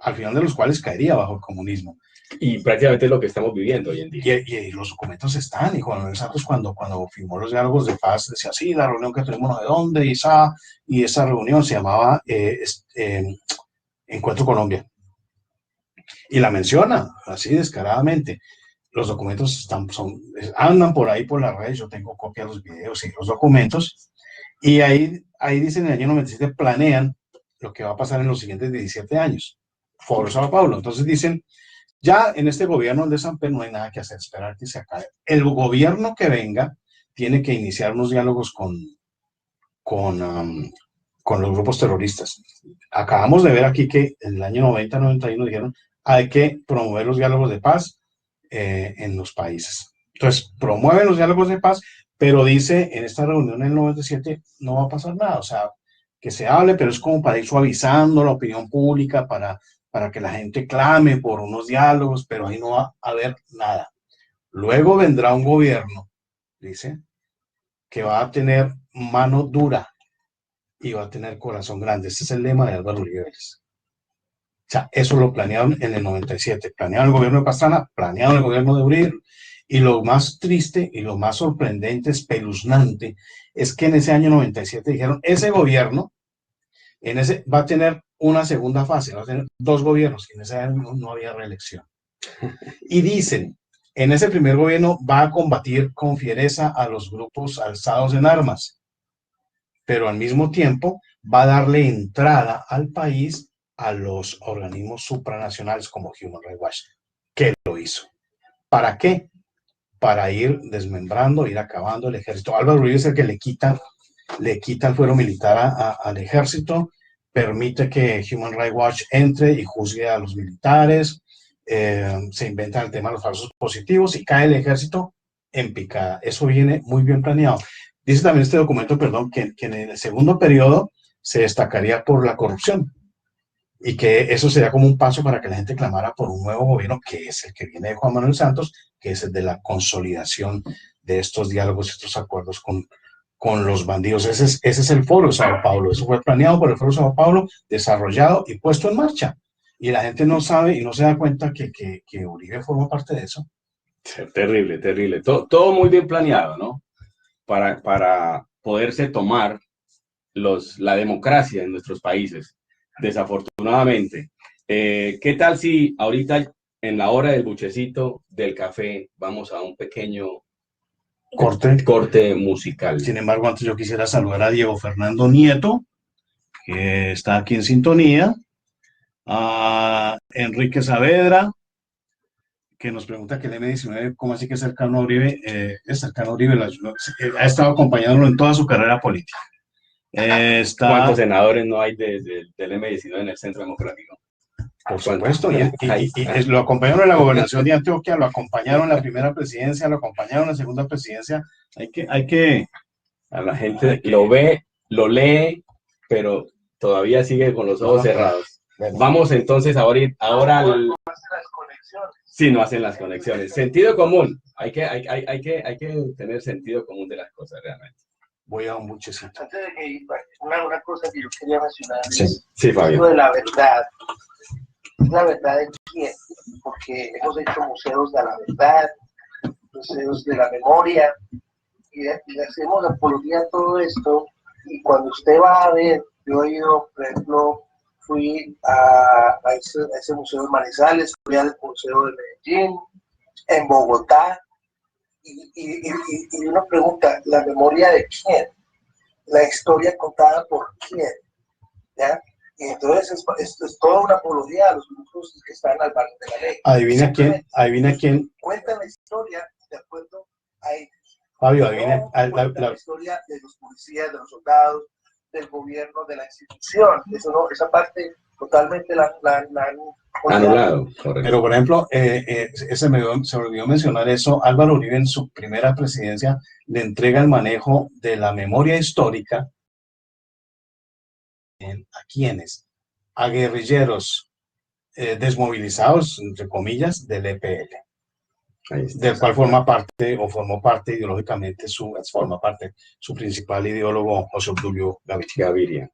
al final de los cuales caería bajo el comunismo. Y prácticamente es lo que estamos viviendo hoy en día. Y los documentos están, y Juan Manuel Santos cuando firmó los diálogos de paz decía, sí, la reunión que tuvimos no sé dónde, y esa reunión se llamaba Encuentro Colombia. Y la menciona así descaradamente. Los documentos andan por ahí por las redes, yo tengo copia de los videos y los documentos, y ahí dicen en el año 97 planean lo que va a pasar en los siguientes 17 años. Foro Sao Paulo. Entonces dicen, ya en este gobierno de Samper no hay nada que hacer, esperar que se acabe. El gobierno que venga tiene que iniciar unos diálogos con los grupos terroristas. Acabamos de ver aquí que en el año 90-91 dijeron, hay que promover los diálogos de paz en los países. Entonces, promueven los diálogos de paz, pero dice, en esta reunión en el 97 no va a pasar nada, o sea, que se hable, pero es como para ir suavizando la opinión pública, para que la gente clame por unos diálogos, pero ahí no va a haber nada. Luego vendrá un gobierno, dice, que va a tener mano dura y va a tener corazón grande. Este es el lema de Álvaro Uribe Vélez. O sea, eso lo planearon en el 97, planearon el gobierno de Pastrana, planearon el gobierno de Uribe, y lo más triste y lo más sorprendente, espeluznante, es que en ese año 97 dijeron, ese gobierno va a tener una segunda fase, va a tener 2 gobiernos, y en ese año no había reelección. Y dicen, en ese primer gobierno va a combatir con fiereza a los grupos alzados en armas, pero al mismo tiempo va a darle entrada al país a los organismos supranacionales como Human Rights Watch. ¿Qué lo hizo? ¿Para qué? Para ir desmembrando, ir acabando el ejército. Álvaro Uribe es el que le quita el fuero militar al ejército, permite que Human Rights Watch entre y juzgue a los militares, se inventa el tema de los falsos positivos y cae el ejército en picada. Eso viene muy bien planeado. Dice también este documento, perdón, que en el segundo periodo se destacaría por la corrupción, y que eso sería como un paso para que la gente clamara por un nuevo gobierno, que es el que viene de Juan Manuel Santos, que es el de la consolidación de estos diálogos, estos acuerdos con los bandidos. Ese es el Foro de Sao Paulo. Eso fue planeado por el Foro de Sao Paulo, desarrollado y puesto en marcha. Y la gente no sabe y no se da cuenta que Uribe formó parte de eso. Terrible, terrible. Todo muy bien planeado, ¿no? Para poderse tomar la democracia en nuestros países. Desafortunadamente. ¿Qué tal si ahorita en la hora del buchecito del café vamos a un pequeño corte musical? Sin embargo, antes yo quisiera saludar a Diego Fernando Nieto, que está aquí en sintonía, a Enrique Saavedra, que nos pregunta que el M-19, ¿cómo así que es cercano a Uribe? Es cercano a Uribe, ha estado acompañándolo en toda su carrera política. ¿Cuántos senadores no hay del M19 en el Centro Democrático? Por supuesto, Hay- lo acompañaron en la gobernación de Antioquia, lo acompañaron en la primera presidencia, lo acompañaron en la segunda presidencia. A la gente lo ve, lo lee, pero todavía sigue con los ojos cerrados. Vamos entonces ahora al... Sí, no hacen las conexiones. Sentido común. Hay que tener sentido común de las cosas realmente. Voy a un buchecito. Antes de que una cosa que yo quería mencionar Sí, es sí, Fabio. lo de la verdad. ¿La verdad de quién? Porque hemos hecho museos de la verdad, museos de la memoria, y hacemos apología a todo esto. Y cuando usted va a ver, yo he ido, por ejemplo, fui a ese museo de Manizales, fui al museo de Medellín, en Bogotá, y uno pregunta, ¿la memoria de quién? La historia contada por quién, ¿ya? Y entonces es toda una apología a los grupos que están al margen de la ley. Adivina quién. Cuentan la historia de acuerdo a ellos. Fabio, La historia de los policías, de los soldados, del gobierno, de la institución. Eso no, esa parte totalmente la han anulado. Pero, por ejemplo, se me olvidó mencionar eso. Álvaro Uribe en su primera presidencia le entrega el manejo de la memoria histórica ¿a quiénes? A guerrilleros desmovilizados, entre comillas, del EPL, del cual forma parte o formó parte ideológicamente su principal ideólogo, José Obdulio Gaviria.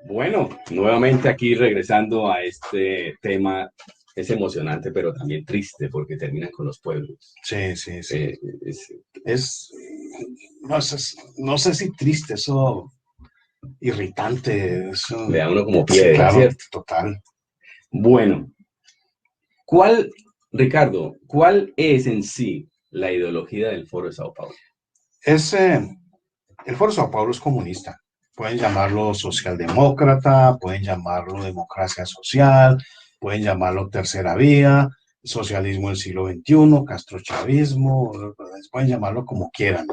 Bueno, nuevamente aquí regresando a este tema, es emocionante, pero también triste, porque terminan con los pueblos. Sí. No sé si triste, eso irritante. Eso, le da uno como piedra, claro, ¿cierto? Total. Bueno, Ricardo, ¿cuál es en sí la ideología del Foro de Sao Paulo? El Foro de Sao Paulo es comunista. Pueden llamarlo socialdemócrata, pueden llamarlo democracia social, pueden llamarlo tercera vía, socialismo del siglo XXI, castrochavismo, pueden llamarlo como quieran.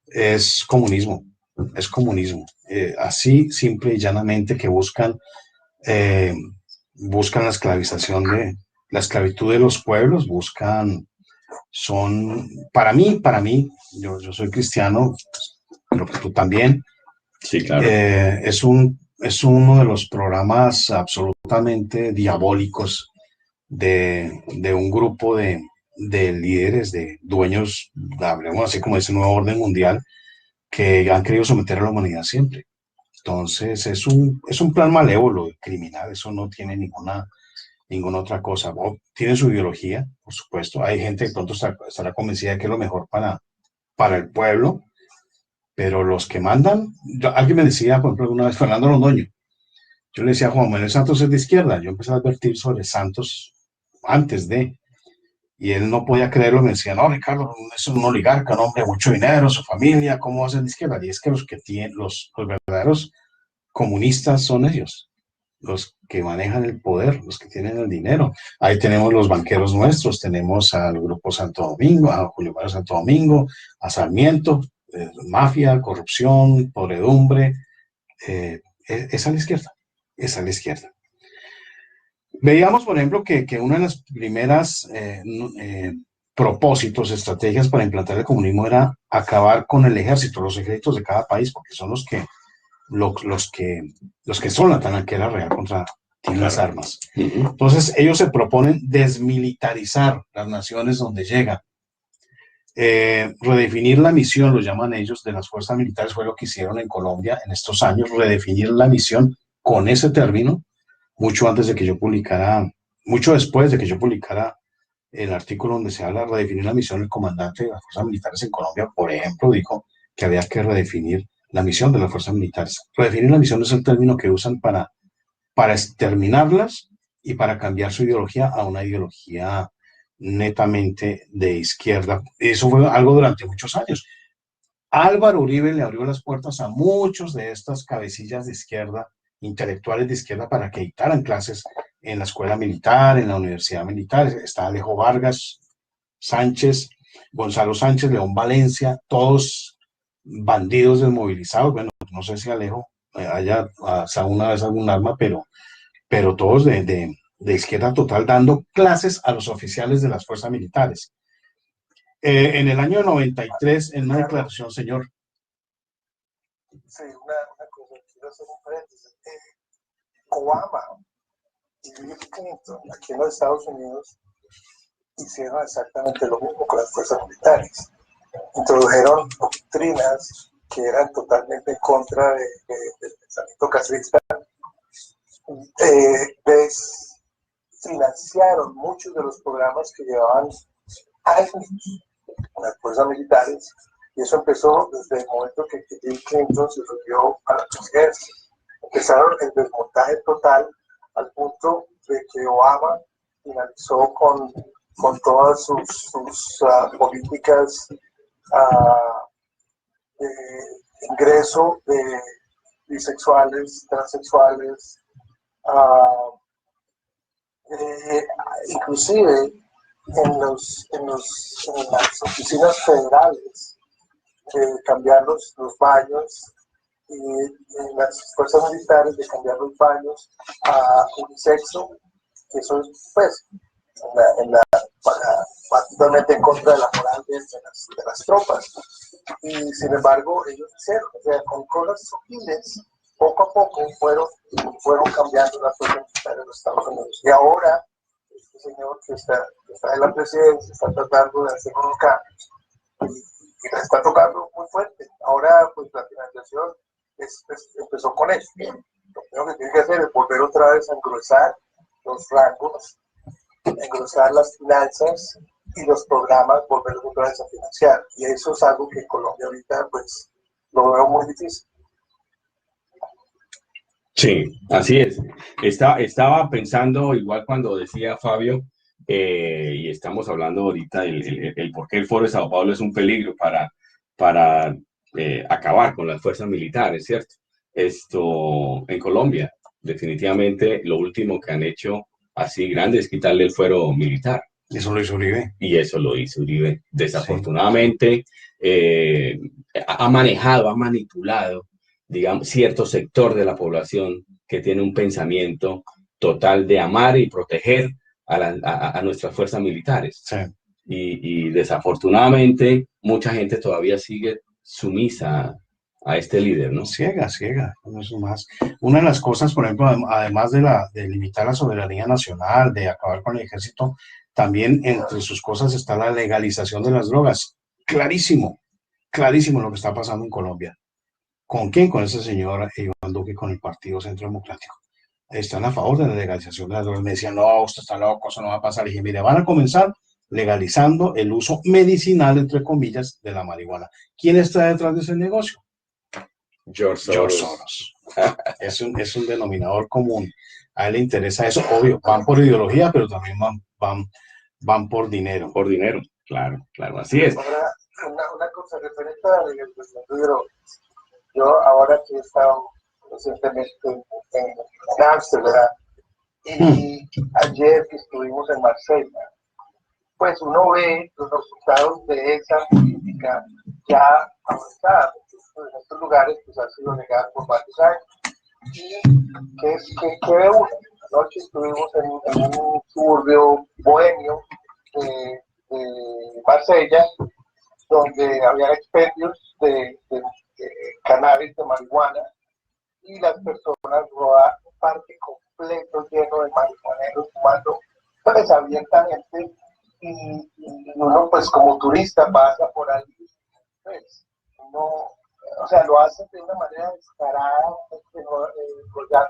Es comunismo. Así simple y llanamente que buscan la esclavitud de los pueblos, para mí, yo soy cristiano, creo que tú también. Sí, claro. Es uno de los programas absolutamente diabólicos de un grupo de líderes, de dueños, hablemos así como ese nuevo orden mundial, que han querido someter a la humanidad siempre. Entonces, es un plan malévolo, criminal, eso no tiene ninguna otra cosa. Tiene su ideología, por supuesto. Hay gente que pronto estará convencida de que es lo mejor para el pueblo, pero los que mandan, alguien me decía, por ejemplo, una vez, Fernando Londoño, yo le decía, Juan Manuel Santos es de izquierda, yo empecé a advertir sobre Santos antes de, y él no podía creerlo, me decía, no, Ricardo, es un oligarca, un hombre de mucho dinero, su familia, ¿cómo va a ser de izquierda? Y es que los que tienen, los verdaderos comunistas son ellos, los que manejan el poder, los que tienen el dinero. Ahí tenemos los banqueros nuestros, tenemos al Grupo Santo Domingo, a Julio Mario Santo Domingo, a Sarmiento, mafia, corrupción, podredumbre, es a la izquierda. Veíamos, por ejemplo, que una de las primeras propósitos, estrategias para implantar el comunismo era acabar con el ejército, los ejércitos de cada país, porque son los que son la tananquera real contra las armas. Entonces, ellos se proponen desmilitarizar las naciones donde llegan. Redefinir la misión, lo llaman ellos, de las fuerzas militares, fue lo que hicieron en Colombia en estos años, redefinir la misión con ese término, mucho después de que yo publicara el artículo donde se habla de redefinir la misión. El comandante de las fuerzas militares en Colombia, por ejemplo, dijo que había que redefinir la misión de las fuerzas militares. Redefinir la misión es el término que usan para exterminarlas y para cambiar su ideología a una ideología netamente de izquierda. Eso fue algo durante muchos años. Álvaro Uribe le abrió las puertas a muchos de estas cabecillas de izquierda, intelectuales de izquierda, para que dictaran clases en la escuela militar, en la universidad militar. Está Alejo Vargas, Sánchez, Gonzalo Sánchez, León Valencia, todos bandidos desmovilizados, bueno, no sé si Alejo haya alguna vez algún arma, pero todos de izquierda total dando clases a los oficiales de las fuerzas militares. En el año 93, en una declaración, señor. Sí, una cosa, quiero hacer un paréntesis. Obama y Bill Clinton, aquí en los Estados Unidos, hicieron exactamente lo mismo con las fuerzas militares. Introdujeron doctrinas que eran totalmente en contra del pensamiento castrista. Financiaron muchos de los programas que llevaban años con las fuerzas militares, y eso empezó desde el momento que Bill Clinton se subió a la presidencia. Empezaron el desmontaje total al punto de que Obama finalizó con todas sus políticas de ingreso de bisexuales, transexuales, inclusive en las oficinas federales, cambiar los baños, y en las fuerzas militares de cambiar los baños a unisexo, que eso es, pues, totalmente en contra de la moral de las tropas. Y sin embargo, ellos hicieron, o sea, con cosas sutiles, poco a poco fueron cambiando las fuerzas militares de los Estados Unidos. Y ahora, este señor que está en la presidencia está tratando de hacer unos cambios y la está tocando muy fuerte. Ahora, pues, la financiación empezó con eso. Lo primero que tiene que hacer es volver otra vez a engrosar los rangos, engrosar las finanzas y los programas, volverlos otra vez a financiar. Y eso es algo que en Colombia ahorita, pues, lo veo muy difícil. Sí, así es. Estaba pensando, igual cuando decía Fabio, y estamos hablando ahorita el por qué el Foro de Sao Paulo es un peligro para acabar con las fuerzas militares, ¿cierto? Esto en Colombia, definitivamente lo último que han hecho así grande es quitarle el fuero militar. Eso lo hizo Uribe. Y eso lo hizo Uribe. Desafortunadamente, ha manejado, ha manipulado, digamos, cierto sector de la población que tiene un pensamiento total de amar y proteger a nuestras fuerzas militares. Sí. Y desafortunadamente, mucha gente todavía sigue sumisa a este líder, ¿no? Ciega, no es más. Una de las cosas, por ejemplo, además de limitar la soberanía nacional, de acabar con el ejército, también entre sus cosas está la legalización de las drogas. Clarísimo lo que está pasando en Colombia. ¿Con quién? Con ese señor Iván Duque, con el Partido Centro Democrático. Están a favor de la legalización de las drogas. Me decían, no, usted está loco, eso no va a pasar. Y dije, mire, van a comenzar legalizando el uso medicinal, entre comillas, de la marihuana. ¿Quién está detrás de ese negocio? George Soros. Es un denominador común. A él le interesa eso, obvio, van por ideología, pero también van por dinero. Por dinero, claro, así es. Ahora, una cosa referente a la legalización de drogas. Yo ahora que he estado recientemente en Ámsterdam y ayer que estuvimos en Marsella, pues uno ve los resultados de esa política ya avanzada. En estos lugares pues ha sido legal por varios años. Y que ve uno. Anoche estuvimos en un suburbio bohemio de Marsella, donde había expendios de cannabis, de marihuana, y las personas rodaban un parque completo lleno de marihuaneros fumando pues abiertamente, y uno pues como turista pasa por ahí, pues no, o sea, lo hacen de una manera descarada, colgar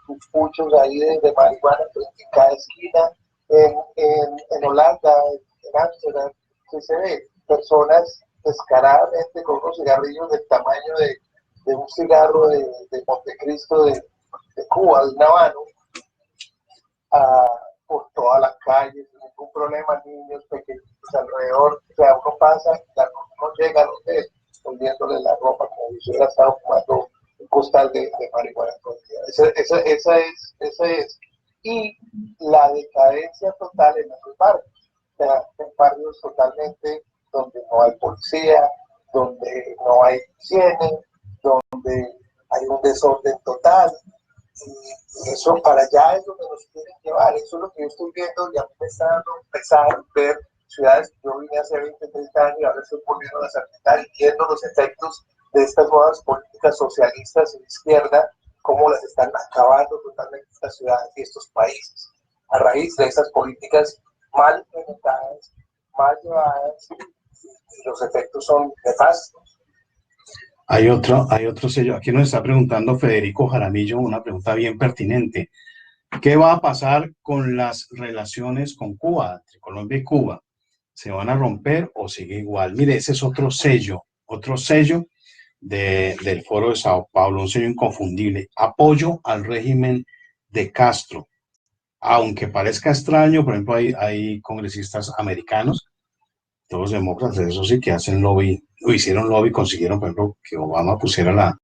sus puchos ahí de marihuana en cada esquina. En Holanda, en Ámsterdam, que se ve personas descaradamente con unos cigarrillos del tamaño de un cigarro de Montecristo de Cuba, de un habano, por todas las calles, sin ningún problema, niños pequeños alrededor. O sea, uno pasa, no llega a hotel, volviéndole la ropa como si hubiera estado fumando un costal de marihuana todo el día. Esa es. Y la decadencia total en esos barrios, o sea, en barrios totalmente donde no hay policía, donde no hay higiene, donde hay un desorden total. Y eso para allá es donde nos quieren llevar. Eso es lo que yo estoy viendo y a mí me está dando pesar ver ciudades que yo vine hace 20, 30 años y ahora estoy volviendo a aceptar y viendo los efectos de estas nuevas políticas socialistas y de izquierda, cómo las están acabando totalmente estas ciudades y estos países, a raíz de esas políticas mal implementadas, mal llevadas, y los efectos son nefastos. Hay otro sello. Aquí nos está preguntando Federico Jaramillo una pregunta bien pertinente. ¿Qué va a pasar con las relaciones con Cuba, entre Colombia y Cuba? ¿Se van a romper o sigue igual? Mire, ese es otro sello del Foro de Sao Paulo, un sello inconfundible. Apoyo al régimen de Castro. Aunque parezca extraño, por ejemplo, hay congresistas americanos, todos demócratas, eso sí, que hacen lobby, o hicieron lobby, consiguieron, por ejemplo, que Obama pusiera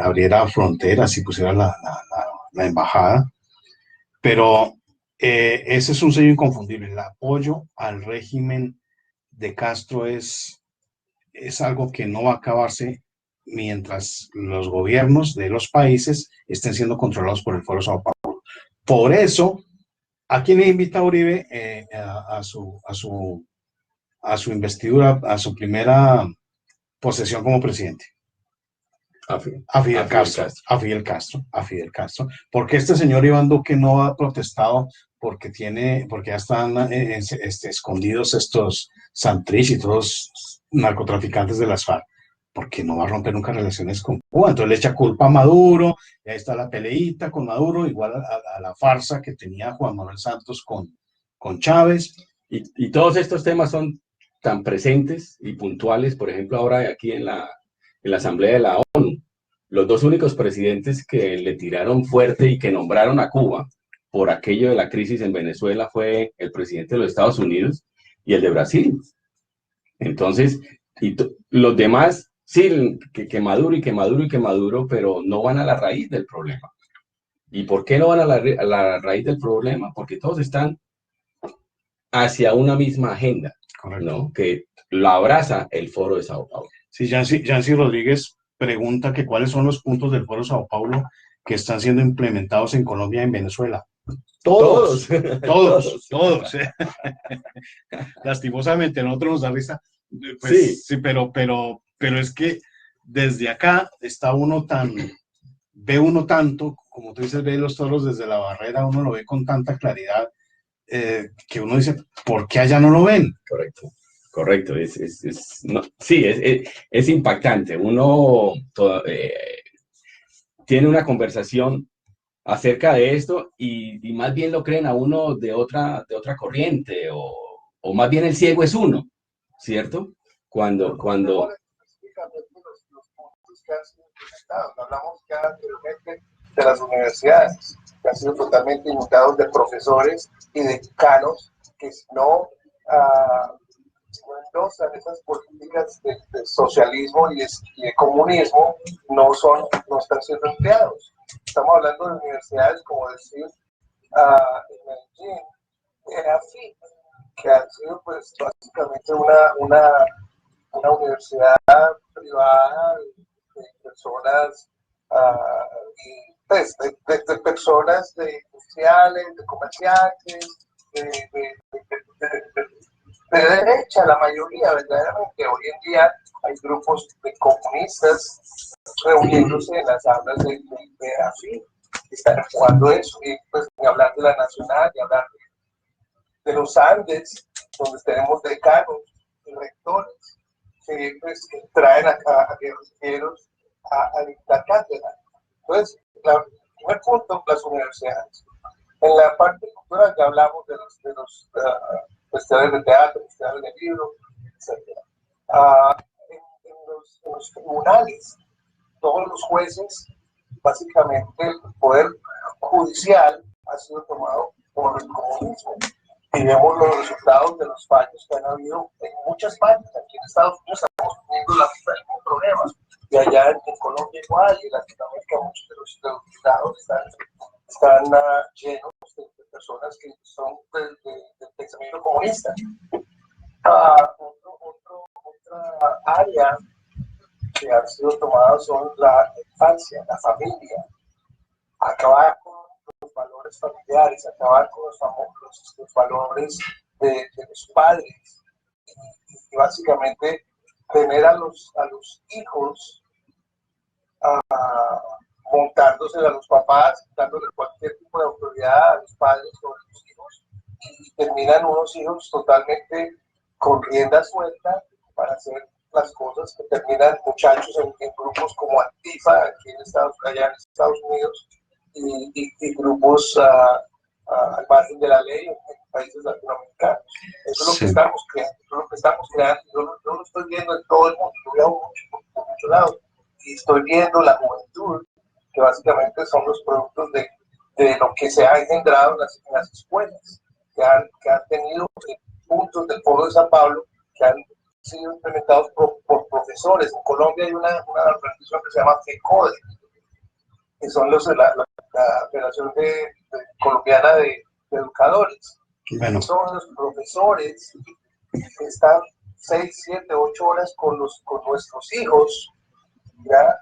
abriera fronteras y pusiera la embajada. Pero ese es un sello inconfundible. El apoyo al régimen de Castro es algo que no va a acabarse mientras los gobiernos de los países estén siendo controlados por el Foro Sao Paulo. Por eso, ¿a quién le invita a Uribe a su investidura, a su primera posesión como presidente? A Fidel Castro, porque este señor Iván Duque no ha protestado porque ya están escondidos estos Santrich y todos narcotraficantes de las FARC, porque no va a romper nunca relaciones con Cuba. Entonces le echa culpa a Maduro, y ahí está la peleita con Maduro, igual a la farsa que tenía Juan Manuel Santos con Chávez. Y todos estos temas son tan presentes y puntuales, por ejemplo, ahora aquí en la Asamblea de la ONU. Los dos únicos presidentes que le tiraron fuerte y que nombraron a Cuba por aquello de la crisis en Venezuela fue el presidente de los Estados Unidos y el de Brasil. Entonces, los demás, sí, que Maduro y que Maduro y que Maduro, pero no van a la raíz del problema. ¿Y por qué no van a la raíz del problema? Porque todos están hacia una misma agenda, ¿no? Que lo abraza el Foro de Sao Paulo. Sí, Yancy Rodríguez pregunta que cuáles son los puntos del Foro Sao Paulo que están siendo implementados en Colombia y en Venezuela. Todos. Lastimosamente, a nosotros nos da risa. Pues, sí, pero es que desde acá ve uno tanto, como tú dices, ve los toros desde la barrera, uno lo ve con tanta claridad que uno dice, ¿por qué allá no lo ven? Correcto, es impactante. Uno tiene una conversación acerca de esto y más bien lo creen a uno de otra corriente o más bien el ciego es uno, ¿cierto? Cuando... Específicamente los puntos que han sido implementados, hablamos ya anteriormente de las universidades, que han sido totalmente inundados de profesores y de decanos que no endosan esas políticas de socialismo y de comunismo, no están siendo empleados. Estamos hablando de universidades como decir en Medellín, EAFIT, que han sido pues básicamente una universidad privada de personas pues, de personas de industriales, de comerciantes, de derecha, la mayoría, verdaderamente. Hoy en día hay grupos de comunistas reuniéndose en las aulas de AFI, están jugando eso, y pues ni hablar de la Nacional, ni hablar de los Andes, donde tenemos decanos y rectores que traen acá a guerrilleros a dictar cátedra. Entonces, el primer punto, las universidades. En la parte cultural ya hablamos de los festivales de teatro, festivales de libros, etc. En los tribunales, todos los jueces, básicamente el poder judicial ha sido tomado por el comunismo. Y vemos los resultados de los fallos que han habido en muchas partes. Aquí en Estados Unidos estamos teniendo el mismo problema. Y allá en Colombia igual, y en Latinoamérica muchos de los juzgados están llenos de personas que son del pensamiento comunista. área que han sido tomadas son la infancia, la familia, acabar con los valores familiares, acabar con los valores de los padres y básicamente tener a los hijos montándose a los papás, dándole cualquier tipo de autoridad a los padres sobre los hijos y terminan unos hijos totalmente con rienda suelta para hacer las cosas que terminan muchachos en grupos como Antifa aquí allá en Estados Unidos y grupos al margen de la ley en países latinoamericanos. Eso es lo que estamos creando, eso es lo que estamos creando. Yo lo estoy viendo en todo el mundo, yo viajo por muchos lados y estoy viendo la juventud, que básicamente son los productos de lo que se ha engendrado en las escuelas, que han tenido puntos del Foro de San Pablo, que han sido implementados por profesores. En Colombia hay una organización que se llama FECODE, que son la Federación Colombiana de Educadores. Bueno. Son los profesores que están 6, 7, 8 horas con nuestros hijos, ¿ya?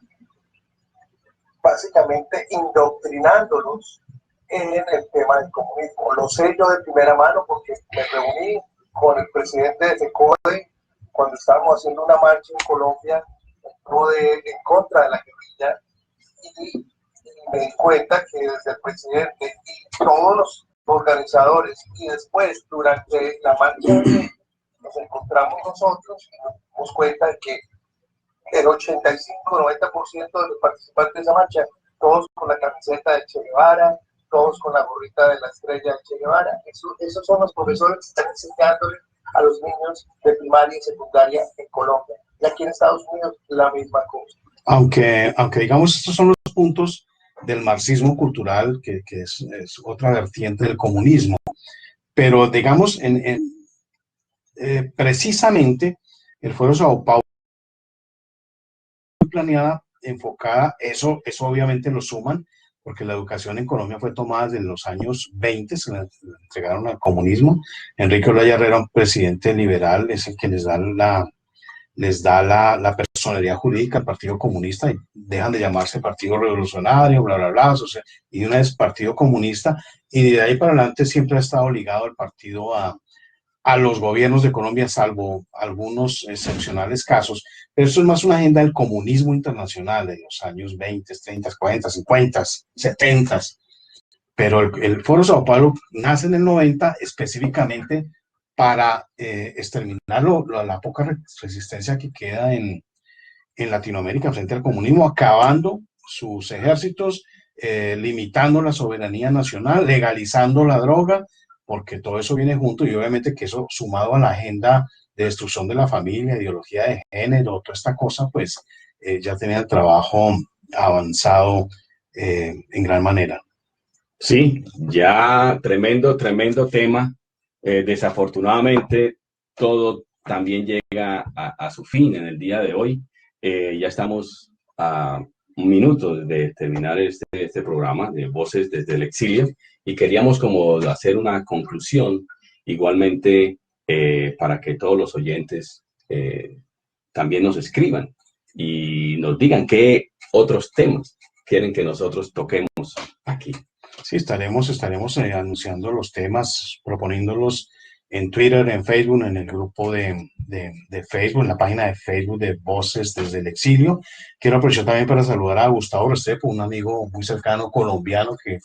Básicamente indoctrinándolos en el tema del comunismo. Lo sé yo de primera mano porque me reuní con el presidente de FECODE cuando estábamos haciendo una marcha en Colombia en contra de la guerrilla y me di cuenta que desde el presidente y todos los organizadores y después durante la marcha nos encontramos nosotros y nos dimos cuenta de que el 85-90% de los participantes de esa marcha, todos con la camiseta de Che Guevara, todos con la gorrita de la estrella de Che Guevara. Esos son los profesores que están enseñándole a los niños de primaria y secundaria en Colombia. Y aquí en Estados Unidos la misma cosa. Aunque digamos, estos son los puntos del marxismo cultural, que es otra vertiente del comunismo. Pero digamos, precisamente el Foro de Sao Paulo planeada, enfocada, eso obviamente lo suman, porque la educación en Colombia fue tomada desde los años 20, se la entregaron al comunismo. Enrique Olaya Herrera, un presidente liberal, es el que les da la personalidad jurídica al Partido Comunista y dejan de llamarse Partido Revolucionario, bla, bla, bla, o sea, y de una vez Partido Comunista, y de ahí para adelante siempre ha estado ligado el partido a los gobiernos de Colombia, salvo algunos excepcionales casos, pero eso es más una agenda del comunismo internacional de los años 20, 30, 40, 50, 70, pero el Foro Sao Paulo nace en el 90 específicamente para exterminar la poca resistencia que queda en Latinoamérica frente al comunismo, acabando sus ejércitos, limitando la soberanía nacional, legalizando la droga, porque todo eso viene junto y obviamente que eso sumado a la agenda de destrucción de la familia, ideología de género, toda esta cosa, pues ya tenía el trabajo avanzado en gran manera. Sí, ya tremendo tema. Desafortunadamente, todo también llega a su fin en el día de hoy. Ya estamos a un minuto de terminar este programa de Voces desde el Exilio y queríamos como hacer una conclusión igualmente para que todos los oyentes también nos escriban y nos digan qué otros temas quieren que nosotros toquemos aquí. Sí, estaremos anunciando los temas, proponiéndolos en Twitter, en Facebook, en el grupo de Facebook, en la página de Facebook de Voces desde el Exilio. Quiero aprovechar también para saludar a Gustavo Restrepo, un amigo muy cercano colombiano que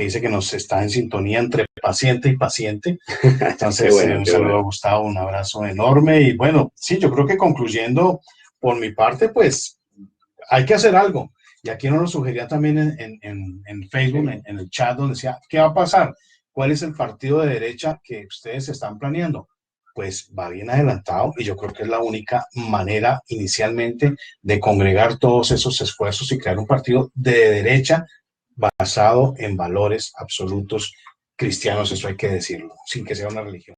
dice que nos está en sintonía entre paciente y paciente. Entonces, un saludo a Gustavo, un abrazo enorme. Y bueno, sí, yo creo que concluyendo por mi parte, pues hay que hacer algo. Y aquí nos lo sugería también en Facebook, en el chat, donde decía, ¿qué va a pasar? ¿Cuál es el partido de derecha que ustedes están planeando? Pues va bien adelantado y yo creo que es la única manera inicialmente de congregar todos esos esfuerzos y crear un partido de derecha basado en valores absolutos cristianos, eso hay que decirlo, sin que sea una religión.